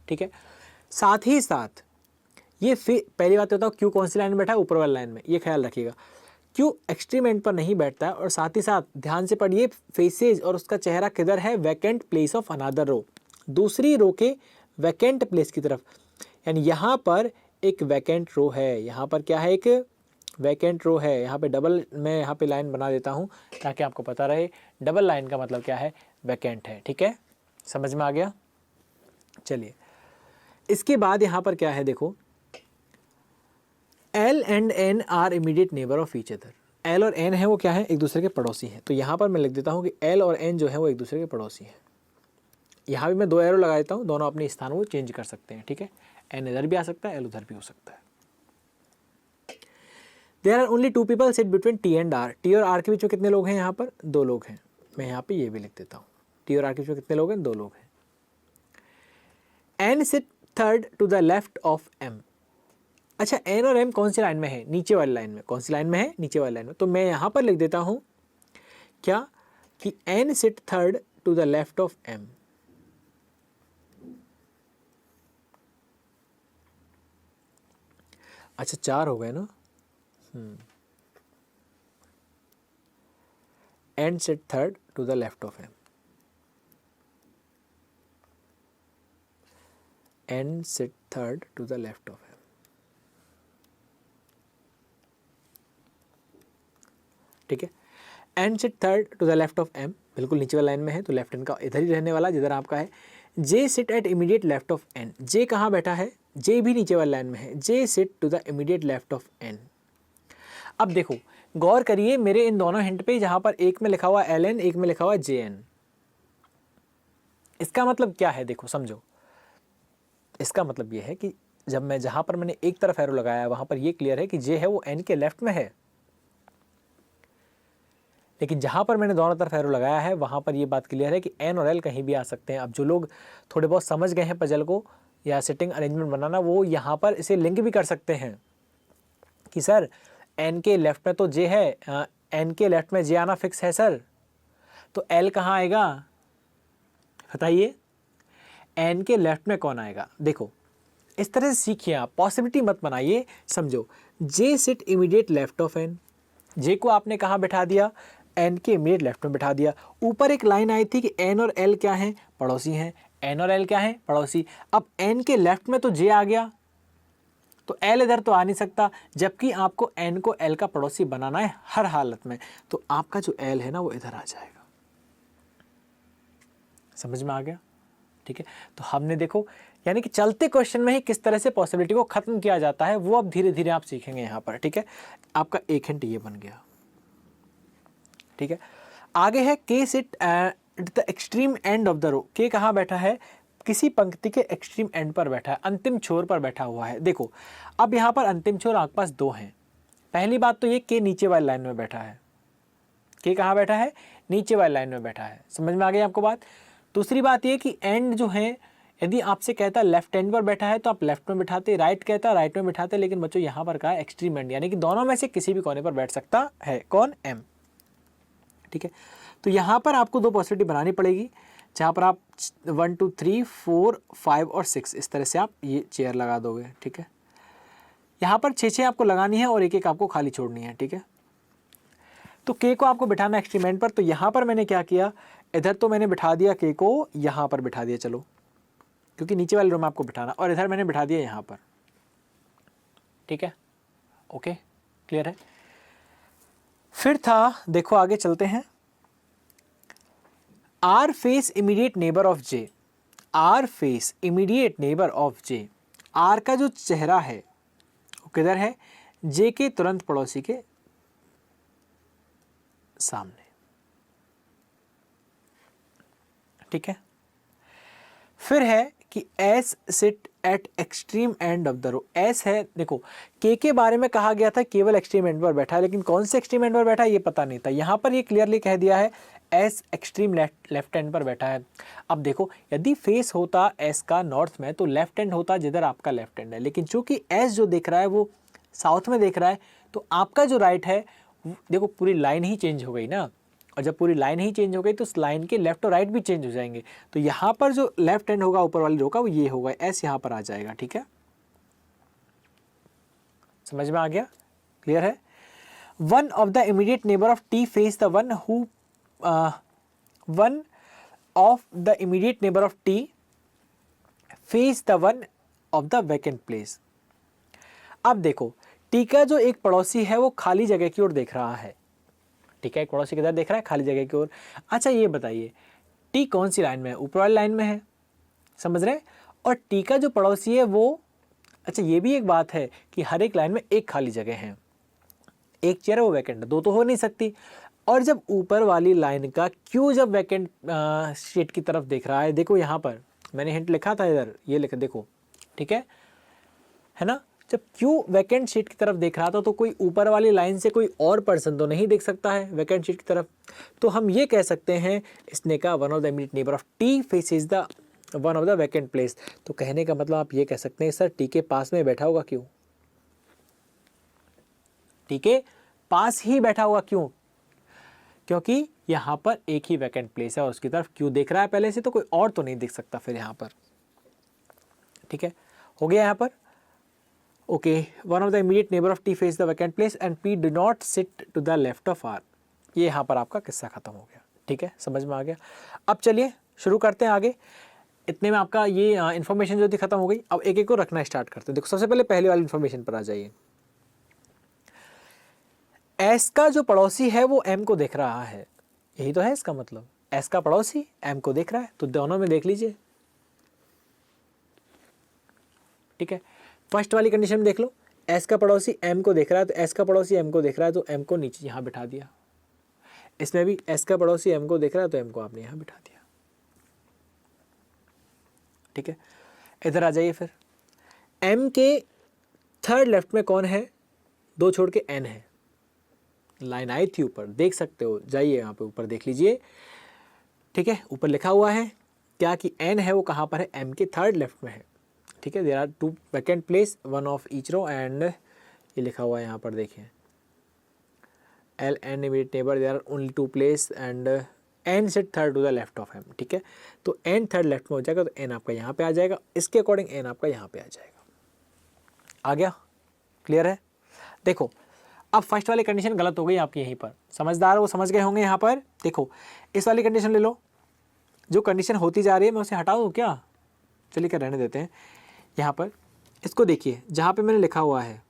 ठीक है। साथ ही साथ ये पहली बात होता है क्यों कौन सी लाइन में बैठा है, ऊपर वाली लाइन में, ये ख्याल रखिएगा, क्यों एक्सट्रीम एंड पर नहीं बैठता है। और साथ ही साथ ध्यान से पढ़िए, फेसेज और उसका चेहरा किधर है, वैकेंट प्लेस ऑफ अनादर रो, दूसरी रो के वैकेंट प्लेस की तरफ। यानी यहाँ पर एक वैकेंट रो है, यहाँ पर क्या है, एक वैकेंट रो है। यहाँ पे डबल, मैं यहाँ पे लाइन बना देता हूँ ताकि आपको पता रहे, डबल लाइन का मतलब क्या है, वैकेंट है, ठीक है, समझ में आ गया। चलिए इसके बाद यहाँ पर क्या है, देखो L and N are immediate neighbor of each other, L और N है वो क्या है, एक दूसरे के पड़ोसी हैं। तो यहाँ पर मैं लिख देता हूँ कि L और N जो है वो एक दूसरे के पड़ोसी हैं। यहाँ भी मैं 2 एरो लगा देता हूँ, दोनों अपने स्थान को चेंज कर सकते हैं, ठीक है। N इधर भी आ सकता है, L उधर भी हो सकता है। There are only 2 people sit between T and R, T और R के बीच में कितने लोग हैं, यहाँ पर 2 लोग हैं। मैं यहाँ पे ये भी लिख देता हूँ, T और R के बीच में कितने लोग हैं, 2 लोग हैं। N sit third to the left of M, अच्छा N और M कौन सी लाइन में है, नीचे वाली लाइन में। कौन सी लाइन में है, नीचे वाली लाइन में। तो मैं यहाँ पर लिख देता हूँ क्या, कि N sit third to the left of M। अच्छा 4 हो गए ना, N sit third to the left of M। N sit third to the left of M. ठीक है, N sit third to the left of M, बिल्कुल नीचे वाला line में है तो लेफ्ट हैंड का इधर ही रहने वाला जिधर आपका है। J sit at immediate left of N, J कहाँ बैठा है, जे भी नीचे वाले लाइन में है। J sit to the immediate left of N. अब देखो गौर करिए मेरे इन दोनों हिंट पे, जहां पर एक में लिखा हुआ एल एन, एक में लिखा हुआ जे एन। इसका मतलब क्या है, देखो समझो। इसका मतलब ये है कि जब मैं जहां पर मैंने एक तरफ एरो लगाया है वहां पर ये क्लियर है कि जे है वो एन के लेफ्ट में है, लेकिन जहां पर मैंने दोनों तरफ एरो लगाया है वहां पर ये बात क्लियर है कि एन और एल कहीं भी आ सकते हैं। अब जो लोग थोड़े बहुत समझ गए हैं पजल को या सिटिंग अरेंजमेंट बनाना, वो यहाँ पर इसे लिंक भी कर सकते हैं कि सर एन के लेफ्ट में तो जे है, एन के लेफ्ट में जे आना फिक्स है सर, तो एल कहाँ आएगा बताइए, एन के लेफ्ट में कौन आएगा। देखो इस तरह से सीखिए आप, पॉसिबिलिटी मत बनाइए, समझो। J sit immediate left of N, J को आपने कहाँ बैठा दिया, एन के इमीडिएट लेफ्ट में बैठा दिया। ऊपर एक लाइन आई थी कि एन और एल क्या हैं, पड़ोसी हैं। एन और एल क्या हैं, पड़ोसी। अब एन के लेफ्ट में तो जे आ गया, तो एल इधर तो आ नहीं सकता, जबकि आपको एन को एल का पड़ोसी बनाना है हर हालत में, तो आपका जो एल है ना वो इधर आ जाएगा। समझ में आ गया? ठीक है, तो हमने देखो यानी कि चलते क्वेश्चन में ही किस तरह से पॉसिबिलिटी को खत्म किया जाता है वो अब धीरे धीरे आप सीखेंगे यहाँ पर। ठीक है, आपका एक हिंट ये बन गया। ठीक है, आगे है K sit at the extreme end of the row. K कहाँ बैठा है, किसी पंक्ति के एक्सट्रीम एंड पर बैठा है, अंतिम छोर पर बैठा हुआ है। देखो अब यहाँ पर अंतिम छोर आपके पास दो हैं। पहली बात तो ये के नीचे वाली लाइन में बैठा है, के कहाँ बैठा है, नीचे वाली लाइन में बैठा है। समझ में आ गई आपको बात? दूसरी बात ये कि एंड जो है, यदि आपसे कहता है लेफ्ट एंड पर बैठा है तो आप लेफ्ट में बिठाते, राइट कहता है राइट में बिठाते, लेकिन बच्चों यहाँ पर कहा एक्सट्रीम एंड, यानी कि दोनों में से किसी भी कोने पर बैठ सकता है। कौन? एम। ठीक है, तो यहाँ पर आपको दो पॉसिबिलिटी बनानी पड़ेगी, जहाँ पर आप 1 2 3 4 5 और 6 इस तरह से आप ये चेयर लगा दोगे। ठीक है, यहाँ पर 6 आपको लगानी है और एक एक आपको खाली छोड़नी है। ठीक है, तो के को आपको बिठाना एक्सट्रीम एंड पर, तो यहाँ पर मैंने क्या किया, इधर तो मैंने बिठा दिया के को, यहाँ पर बिठा दिया, चलो क्योंकि नीचे वाले रो में आपको बिठाना, और इधर मैंने बिठा दिया यहाँ पर। ठीक है, ओके क्लियर है। फिर था, देखो आगे चलते हैं, R face immediate neighbor of J. R face immediate neighbor of J, R का जो चेहरा है वो किधर है, जे के तुरंत पड़ोसी के सामने। ठीक है, फिर है कि S sit at extreme end of the row. S है, देखो के बारे में कहा गया था केवल एक्सट्रीम एंड पर बैठा है, लेकिन कौन से एक्सट्रीम एंड पर बैठा है ये पता नहीं था। यहाँ पर ये क्लियरली कह दिया है एस एक्सट्रीम लेफ्ट एंड पर बैठा है। अब देखो यदि फेस होता एस का नॉर्थ में तो लेफ्ट एंड होता जिधर आपका लेफ्ट एंड है, लेकिन चूंकि एस जो देख रहा है वो साउथ में देख रहा है, तो आपका जो राइट है, देखो पूरी लाइन ही चेंज हो गई ना, और जब पूरी लाइन ही चेंज हो गई तो उस लाइन के लेफ्ट और राइट भी चेंज हो जाएंगे। तो यहाँ पर जो लेफ्ट हैंड होगा ऊपर वाली रो का वो ये होगा, एस यहाँ पर आ जाएगा। ठीक है, समझ में आ गया? क्लियर है। One of the immediate neighbor of T face the one who, one of the immediate neighbor of T face the one of the vacant place. अब देखो टी का जो एक पड़ोसी है वो खाली जगह की ओर देख रहा है। ठीक है, एक पड़ोसी किधर देख रहा है, खाली जगह की ओर। अच्छा ये बताइए टी कौन सी लाइन में है, ऊपर वाली लाइन में है, समझ रहे हैं? और टी का जो पड़ोसी है वो, अच्छा ये भी एक बात है कि हर एक लाइन में एक खाली जगह है, एक चेयर है वो वैकेंट है, दो तो हो नहीं सकती। और जब ऊपर वाली लाइन का क्यू जब वैकेंट शीट की तरफ देख रहा है, देखो यहाँ पर मैंने हिंट लिखा था, इधर ये लिखा देखो, ठीक है ना, जब क्यू वैकेंट शीट की तरफ देख रहा था तो कोई ऊपर वाली लाइन से कोई और पर्सन तो नहीं देख सकता है वैकेंट शीट की तरफ। तो हम ये कह सकते हैं इसने कहा one of the immediate neighbor of T faces the one of the vacant place. तो कहने का मतलब आप ये कह सकते हैं सर टी के पास में बैठा होगा, क्यों टी के पास ही बैठा होगा, क्यों, क्योंकि यहाँ पर एक ही वैकेंट प्लेस है और उसकी तरफ क्यू देख रहा है पहले से, तो कोई और तो नहीं दिख सकता फिर यहाँ पर। ठीक है, हो गया यहाँ पर। Okay, one of the immediate neighbor of T face the vacant place and P do not sit to the left of R. ये यहाँ पर आपका किस्सा खत्म हो गया। ठीक है, समझ में आ गया। अब चलिए शुरू करते हैं आगे। इतने में आपका ये इन्फॉर्मेशन जो थी खत्म हो गई। अब एक एक को रखना स्टार्ट करते हैं। देखो सबसे पहले पहले वाली इन्फॉर्मेशन पर आ जाइए। एस का जो पड़ोसी है वो एम को देख रहा है, यही तो है इसका मतलब। एस का पड़ोसी एम को देख रहा है, तो दोनों में देख लीजिए, ठीक है। फर्स्ट वाली कंडीशन में देख लो, एस का पड़ोसी एम को देख रहा है, तो एस का पड़ोसी एम को देख रहा है, तो एम को नीचे यहाँ बिठा दिया। इसमें भी एस का पड़ोसी एम को देख रहा है, तो एम को आपने यहाँ बिठा दिया, ठीक है। इधर आ जाइए फिर, एम के थर्ड लेफ्ट में कौन है, दो छोड़ के एन है। लाइन आई थी ऊपर, देख सकते हो, जाइए यहाँ पे ऊपर देख लीजिए, ठीक है। ऊपर लिखा हुआ है क्या कि एन है वो कहाँ पर है, एम के थर्ड लेफ्ट में है, ठीक है। There are 2 vacant place, 1 of each row, and ये लिखा हुआ है यहाँ पर देखिए, L N immediate neighbor, there are only 2 place and N sit third to the left of M, ठीक है। तो एन थर्ड लेफ्ट में हो जाएगा, तो एन आपका यहाँ पे आ जाएगा, इसके अकॉर्डिंग एन आपका यहाँ पे आ जाएगा। आ गया, क्लियर है। देखो अब फर्स्ट वाली कंडीशन गलत हो गई आपकी, यहीं पर समझदार वो समझ गए होंगे। यहाँ पर देखो इस वाली कंडीशन ले लो, जो कंडीशन होती जा रही है मैं उसे हटा दूँ क्या, चलिए क्या रहने देते हैं। यहाँ पर इसको देखिए, जहाँ पे मैंने लिखा हुआ है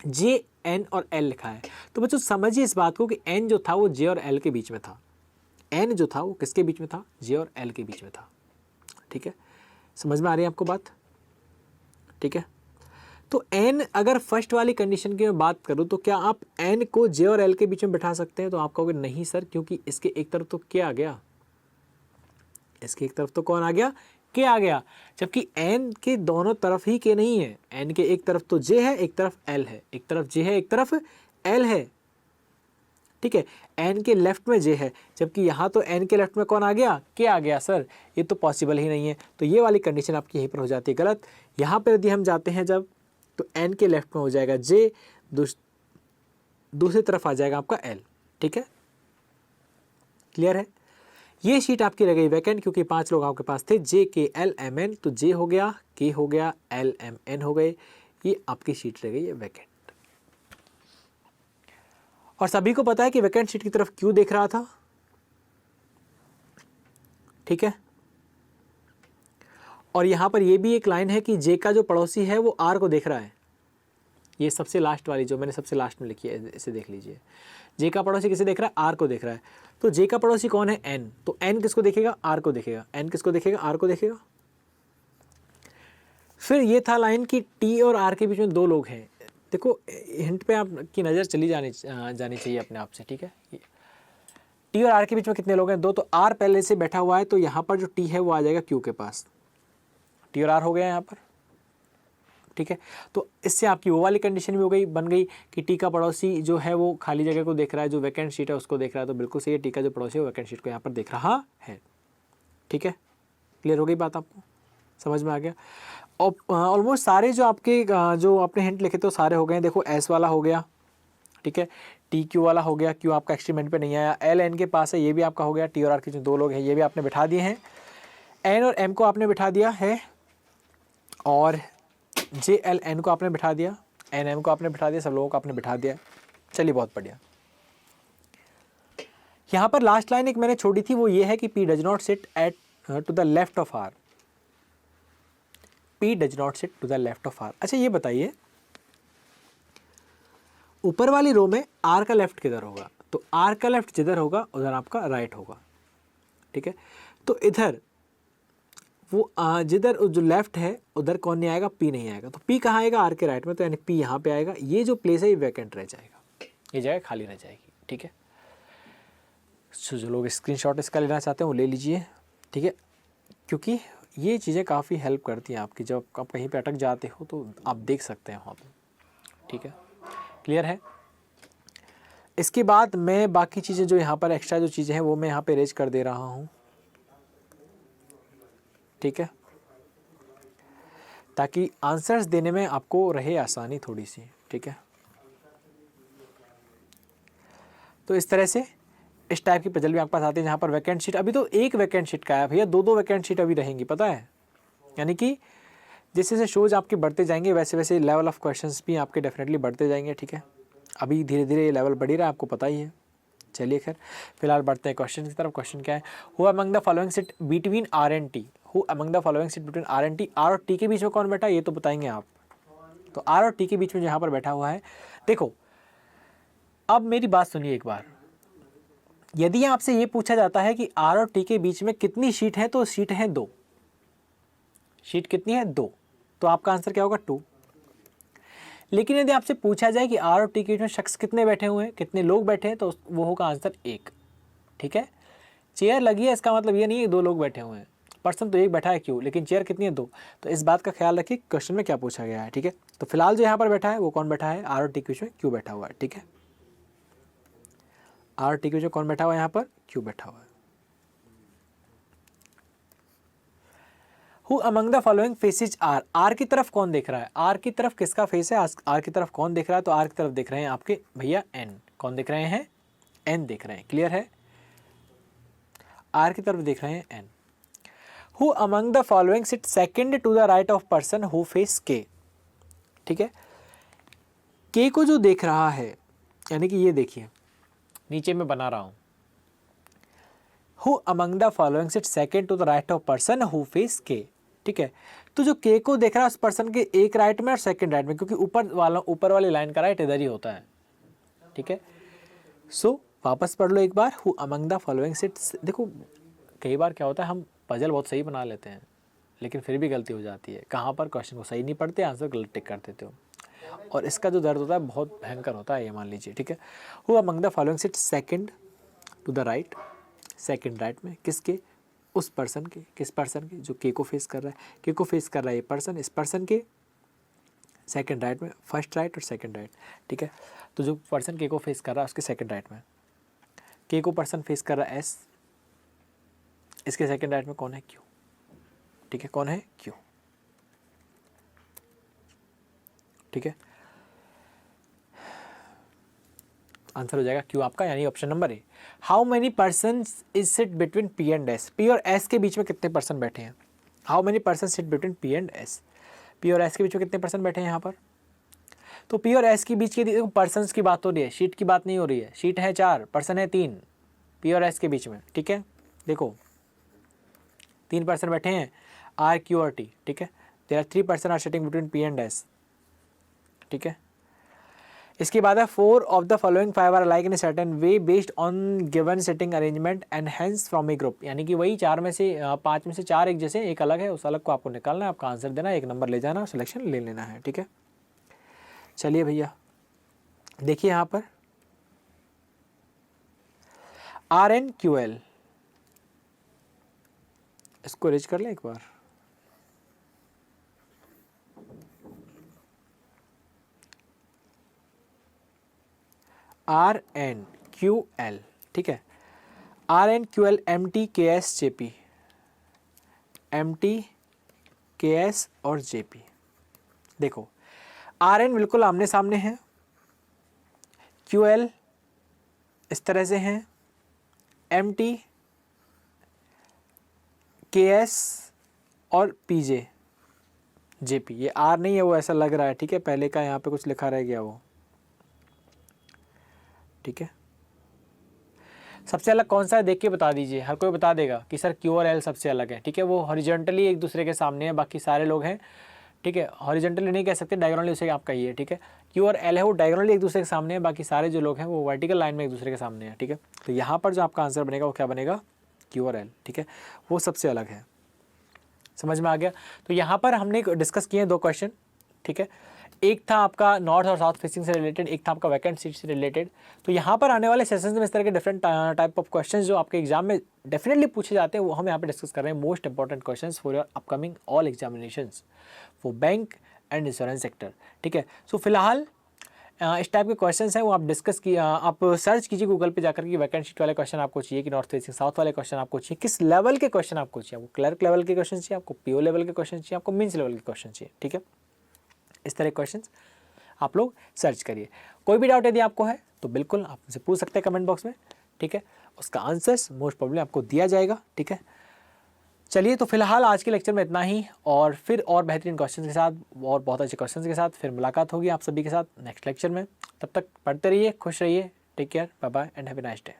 जे एन और एल लिखा है, तो बच्चों समझिए इस बात को कि एन जो था वो जे और एल के बीच में था। एन जो था वो किसके बीच में था, जे और एल के बीच में था, ठीक है। समझ में आ रही है आपको बात, ठीक है। तो एन अगर फर्स्ट वाली कंडीशन की मैं बात करूं, तो क्या आप एन को जे और एल के बीच में बिठा सकते हैं, तो आप कहोगे नहीं सर, क्योंकि इसके एक तरफ तो क्या आ गया, इसके एक तरफ तो कौन आ गया, के आ गया, जबकि एन के दोनों तरफ ही के नहीं है। एन के एक तरफ तो जे है, एक तरफ एल है, एक तरफ जे है, एक तरफ एल है, ठीक है। एन के लेफ्ट में जे है, जबकि यहाँ तो एन के लेफ्ट में कौन आ गया, के आ गया सर, ये तो पॉसिबल ही नहीं है। तो ये वाली कंडीशन आपकी यहीं पर हो जाती है गलत। यहाँ पर यदि हम जाते हैं जब, तो एन के लेफ्ट में हो जाएगा जे, दूसरी तरफ आ जाएगा आपका एल, ठीक है। क्लियर है। ये शीट आपकी रह गई वैकेंट, क्योंकि 5 लोग आपके पास थे, जे के एल एम एन, तो जे हो गया, के हो गया, एल एम एन हो गए, ये आपकी शीट रह गई है वैकेंट। और सभी को पता है कि वैकेंट शीट की तरफ क्यों देख रहा था, ठीक है। और यहां पर ये भी एक लाइन है कि जे का जो पड़ोसी है वो आर को देख रहा है। ये सबसे लास्ट वाली जो मैंने सबसे लास्ट में लिखी है, इसे देख लीजिए। जे का पड़ोसी किसे देख रहा है, आर को देख रहा है। तो जे का पड़ोसी कौन है, एन, तो एन किसको देखेगा, आर को देखेगा। एन किसको देखेगा, आर को देखेगा। फिर ये था लाइन कि टी और आर के बीच में 2 लोग हैं। देखो हिंट पे आपकी नज़र चली जानी चाहिए अपने आप से, ठीक है। टी और आर के बीच में कितने लोग हैं, 2, तो आर पहले से बैठा हुआ है, तो यहाँ पर जो टी है वो आ जाएगा क्यू के पास। टी और आर हो गया यहाँ पर, ठीक है। तो इससे आपकी वो वाली कंडीशन भी हो गई, बन गई कि टी का पड़ोसी जो है वो खाली जगह को देख रहा है, जो वैकेंट शीट है उसको देख रहा है। तो बिल्कुल सही है, टी का जो पड़ोसी है वो वैकेंट शीट को यहाँ पर देख रहा है, ठीक है। क्लियर हो गई बात, आपको समझ में आ गया। और ऑलमोस्ट सारे जो आपके जो आपने हिंट लिखे थे सारे हो गए। देखो एस वाला हो गया, ठीक है। टी क्यू वाला हो गया, क्यू आपका एक्सट्रीमेंट पे नहीं आया। एल एन के पास है, ये भी आपका हो गया। टी और आर के जो 2 लोग हैं ये भी आपने बिठा दिए हैं। एन और एम को आपने बिठा दिया है, और जे एल एन को आपने बिठा दिया, एन एम को आपने बिठा दिया, सब लोगों को आपने बिठा दिया। चलिए बहुत बढ़िया। यहाँ पर लास्ट लाइन एक मैंने छोड़ी थी, वो ये है कि P does not sit at to the left of R. P does not sit to the left of R. अच्छा ये बताइए, ऊपर वाली रो में आर का लेफ्ट किधर होगा, तो आर का लेफ्ट जिधर होगा उधर आपका राइट होगा, ठीक है। तो इधर वो जिधर जो लेफ्ट है उधर कौन नहीं आएगा, पी नहीं आएगा। तो पी कहाँ आएगा, आर के राइट में, तो यानी पी यहाँ पे आएगा। ये जो प्लेस है ये वैकेंट रह जाएगा, ये जगह खाली रह जाएगी, ठीक है। जो लोग स्क्रीनशॉट इसका लेना चाहते हैं वो ले लीजिए, ठीक है, क्योंकि ये चीज़ें काफ़ी हेल्प करती हैं आपकी। जब आप कहीं पे अटक जाते हो तो आप देख सकते हैं वहाँ पर, ठीक है। क्लियर है। इसके बाद मैं बाकी चीज़ें जो यहाँ पर एक्स्ट्रा जो चीज़ें हैं वो मैं यहाँ पे अरेंज कर दे रहा हूँ, ठीक है, ताकि आंसर्स देने में आपको रहे आसानी थोड़ी सी, ठीक है। तो इस तरह से इस टाइप की पजल भी आपके पास आती है, जहाँ पर वैकेंट शीट, अभी तो एक वैकेंट शीट का है भैया, 2 वैकेंट शीट अभी रहेंगी, पता है। यानी कि जैसे जैसे शोज आपके बढ़ते जाएंगे वैसे वैसे लेवल ऑफ क्वेश्चंस भी आपके डेफिनेटली बढ़ते जाएंगे, ठीक है। अभी धीरे धीरे ये लेवल बढ़ ही रहा है, आपको पता ही है। चलिए खैर फिलहाल बढ़ते हैं क्वेश्चन की तरफ। क्वेश्चन क्या है, who among the following sit between R and T, who among the following sit between R and T, R और टी के बीच में कौन बैठा है ये तो बताएंगे आप। तो आर और टी के बीच में जहाँ पर बैठा हुआ है, देखो अब मेरी बात सुनिए एक बार, यदि आपसे ये पूछा जाता है कि आर और टी के बीच में कितनी शीट है, तो शीट है 2, शीट कितनी है 2, तो आपका आंसर क्या होगा 2। लेकिन यदि आपसे पूछा जाए कि आर और टी के बीच में शख्स कितने बैठे हुए हैं, कितने लोग बैठे हैं, तो वो होगा आंसर 1। ठीक है, चेयर लगी है इसका मतलब ये नहीं है 2 लोग बैठे हुए हैं, पर्सन तो एक बैठा है क्यों, लेकिन चेयर कितनी है 2। तो इस बात का ख्याल रखिए क्वेश्चन में क्या पूछा गया है। ठीक है, तो फिलहाल जो यहाँ पर बैठा है वो कौन बैठा है, आर और टी के बीच में क्यों बैठा हुआ है। ठीक है, आर टी के बीच में कौन बैठा हुआ है, यहाँ पर क्यों बैठा हुआ है। Who among the following faces R, R की तरफ कौन देख रहा है, आर की तरफ किसका फेस है, आर की तरफ कौन देख रहा है, तो आर की तरफ देख रहे हैं आपके भैया एन, कौन देख रहे हैं, एन देख रहे हैं, क्लियर है, आर की तरफ देख रहे हैं N. Who among the following sit second to the right of person who face K. ठीक है, के को जो देख रहा है, यानी कि ये देखिए नीचे में बना रहा हूं, who among the following sit second to the right of person who face K. ठीक है, तो जो के को देख रहा है उस पर्सन के एक राइट में और सेकंड राइट में, क्योंकि ऊपर वाली लाइन का राइट इधर ही होता है। ठीक है, सो वापस पढ़ लो एक बार, who among the following sits. देखो कई बार क्या होता है, हम पजल बहुत सही बना लेते हैं लेकिन फिर भी गलती हो जाती है, कहाँ पर क्वेश्चन को सही नहीं पढ़ते, आंसर गलत टिक कर देते हो, और इसका जो दर्द होता है बहुत भयंकर होता है, ये मान लीजिए। ठीक है, who among the following sit second to the right, second right में किसके, उस पर्सन के, किस पर्सन के, जो के को फेस कर रहा है, के को फेस कर रहा है ये पर्सन, इस पर्सन के सेकंड राइट में, फर्स्ट राइट और सेकंड राइट। ठीक है, तो जो पर्सन के को फेस कर रहा है उसके सेकंड राइट में, के को पर्सन फेस कर रहा है एस, इसके सेकंड राइट में कौन है, क्यू। ठीक है, कौन है, क्यू। ठीक है, आंसर हो जाएगा क्यू आपका, यानी option number A. How many person is sit between P and S, P और एस के बीच में कितने पर्सन बैठे हैं, how many person sit between P and S, P और एस के बीच में कितने पर्सन बैठे हैं यहाँ पर। तो पी और एस के बीच के पर्सन की बात हो रही है, शीट की बात नहीं हो रही है, शीट है 4, पर्सन है 3, पी और एस के बीच में। ठीक है, देखो 3 पर्सन बैठे हैं, आर क्यू और टी। ठीक है, there are 3 person are sitting between P and S. ठीक है, इसके बाद है 4 of the following 5 are like in certain way based on given sitting arrangement and hence from a group, यानी कि वही 4 में से 5 में से 4 एक जैसे, एक अलग है, उस अलग को आपको निकालना है, आपका आंसर देना है, 1 नंबर ले जाना, सिलेक्शन ले लेना है। ठीक है, चलिए भैया देखिए यहाँ पर आर एन क्यू एल, इसको रेज कर लें एक बार, आर एन क्यू एल। ठीक है, R N Q L M T K S J P, M T K S और जे पी। देखो आर एन बिल्कुल आमने सामने है, क्यू एल इस तरह से हैं, एम टी के एस और पी जे जे पी, ये आर नहीं है वो ऐसा लग रहा है। ठीक है, पहले का यहाँ पे कुछ लिखा रह गया वो। ठीक है, सबसे अलग कौन सा है देख के बता दीजिए, हर कोई बता देगा कि सर क्यू और एल सबसे अलग है। ठीक है, वो हॉरिजॉन्टली एक दूसरे के सामने है, बाकी सारे लोग हैं। ठीक है, हॉरिजॉन्टली नहीं कह सकते, डायगोनली उसे आप कहिए। ठीक है, क्यू और एल है वो डायगोनली एक दूसरे के सामने है, बाकी सारे जो लोग हैं वो वर्टिकल लाइन में एक दूसरे के सामने है। ठीक है, तो यहाँ पर जो आपका आंसर बनेगा वो क्या बनेगा, क्यू और एल। ठीक है, वो सबसे अलग है, समझ में आ गया। तो यहाँ पर हमने डिस्कस किए 2 क्वेश्चन। ठीक है, एक था आपका नॉर्थ और साउथ फेसिंग से रिलेटेड, एक था आपका वैकेंट सीट से रिलेटेड। तो यहाँ पर आने वाले सेशंस में इस तरह के डिफरेंट टाइप ऑफ क्वेश्चंस जो आपके एग्जाम में डेफिनेटली पूछे जाते हैं वो हम यहाँ पे डिस्कस कर रहे हैं। Most important questions for your upcoming all examinations for bank and insurance sector. ठीक है, सो फिलहाल इस टाइप के क्वेश्चंस हैं वो आप डिस्कस किए, आप सर्च कीजिए गूगल पे जाकर कि वैकेंट शीट वाले क्वेश्चन आपको चाहिए कि नॉर्थ फेसिंग साउथ वाले क्वेश्चन आपको चाहिए, किस लेवल के क्वेश्चन आपको चाहिए, आपको क्लर्क लेवल के क्वेश्चन चाहिए, आपको पीओ लेवल के क्वेश्चन चाहिए, आपको मीन्स लेवल के क्वेश्चन चाहिए। ठीक है, इस तरह के क्वेश्चन आप लोग सर्च करिए। कोई भी डाउट यदि आपको है तो बिल्कुल आप मुझसे पूछ सकते हैं कमेंट बॉक्स में। ठीक है, उसका आंसर्स मोस्ट प्रॉब्लम आपको दिया जाएगा। ठीक है, चलिए तो फिलहाल आज के लेक्चर में इतना ही, और फिर और बेहतरीन क्वेश्चन के साथ और बहुत अच्छे क्वेश्चन के साथ फिर मुलाकात होगी आप सभी के साथ नेक्स्ट लेक्चर में। तब तक पढ़ते रहिए, खुश रहिए, take care, bye bye and have a nice day.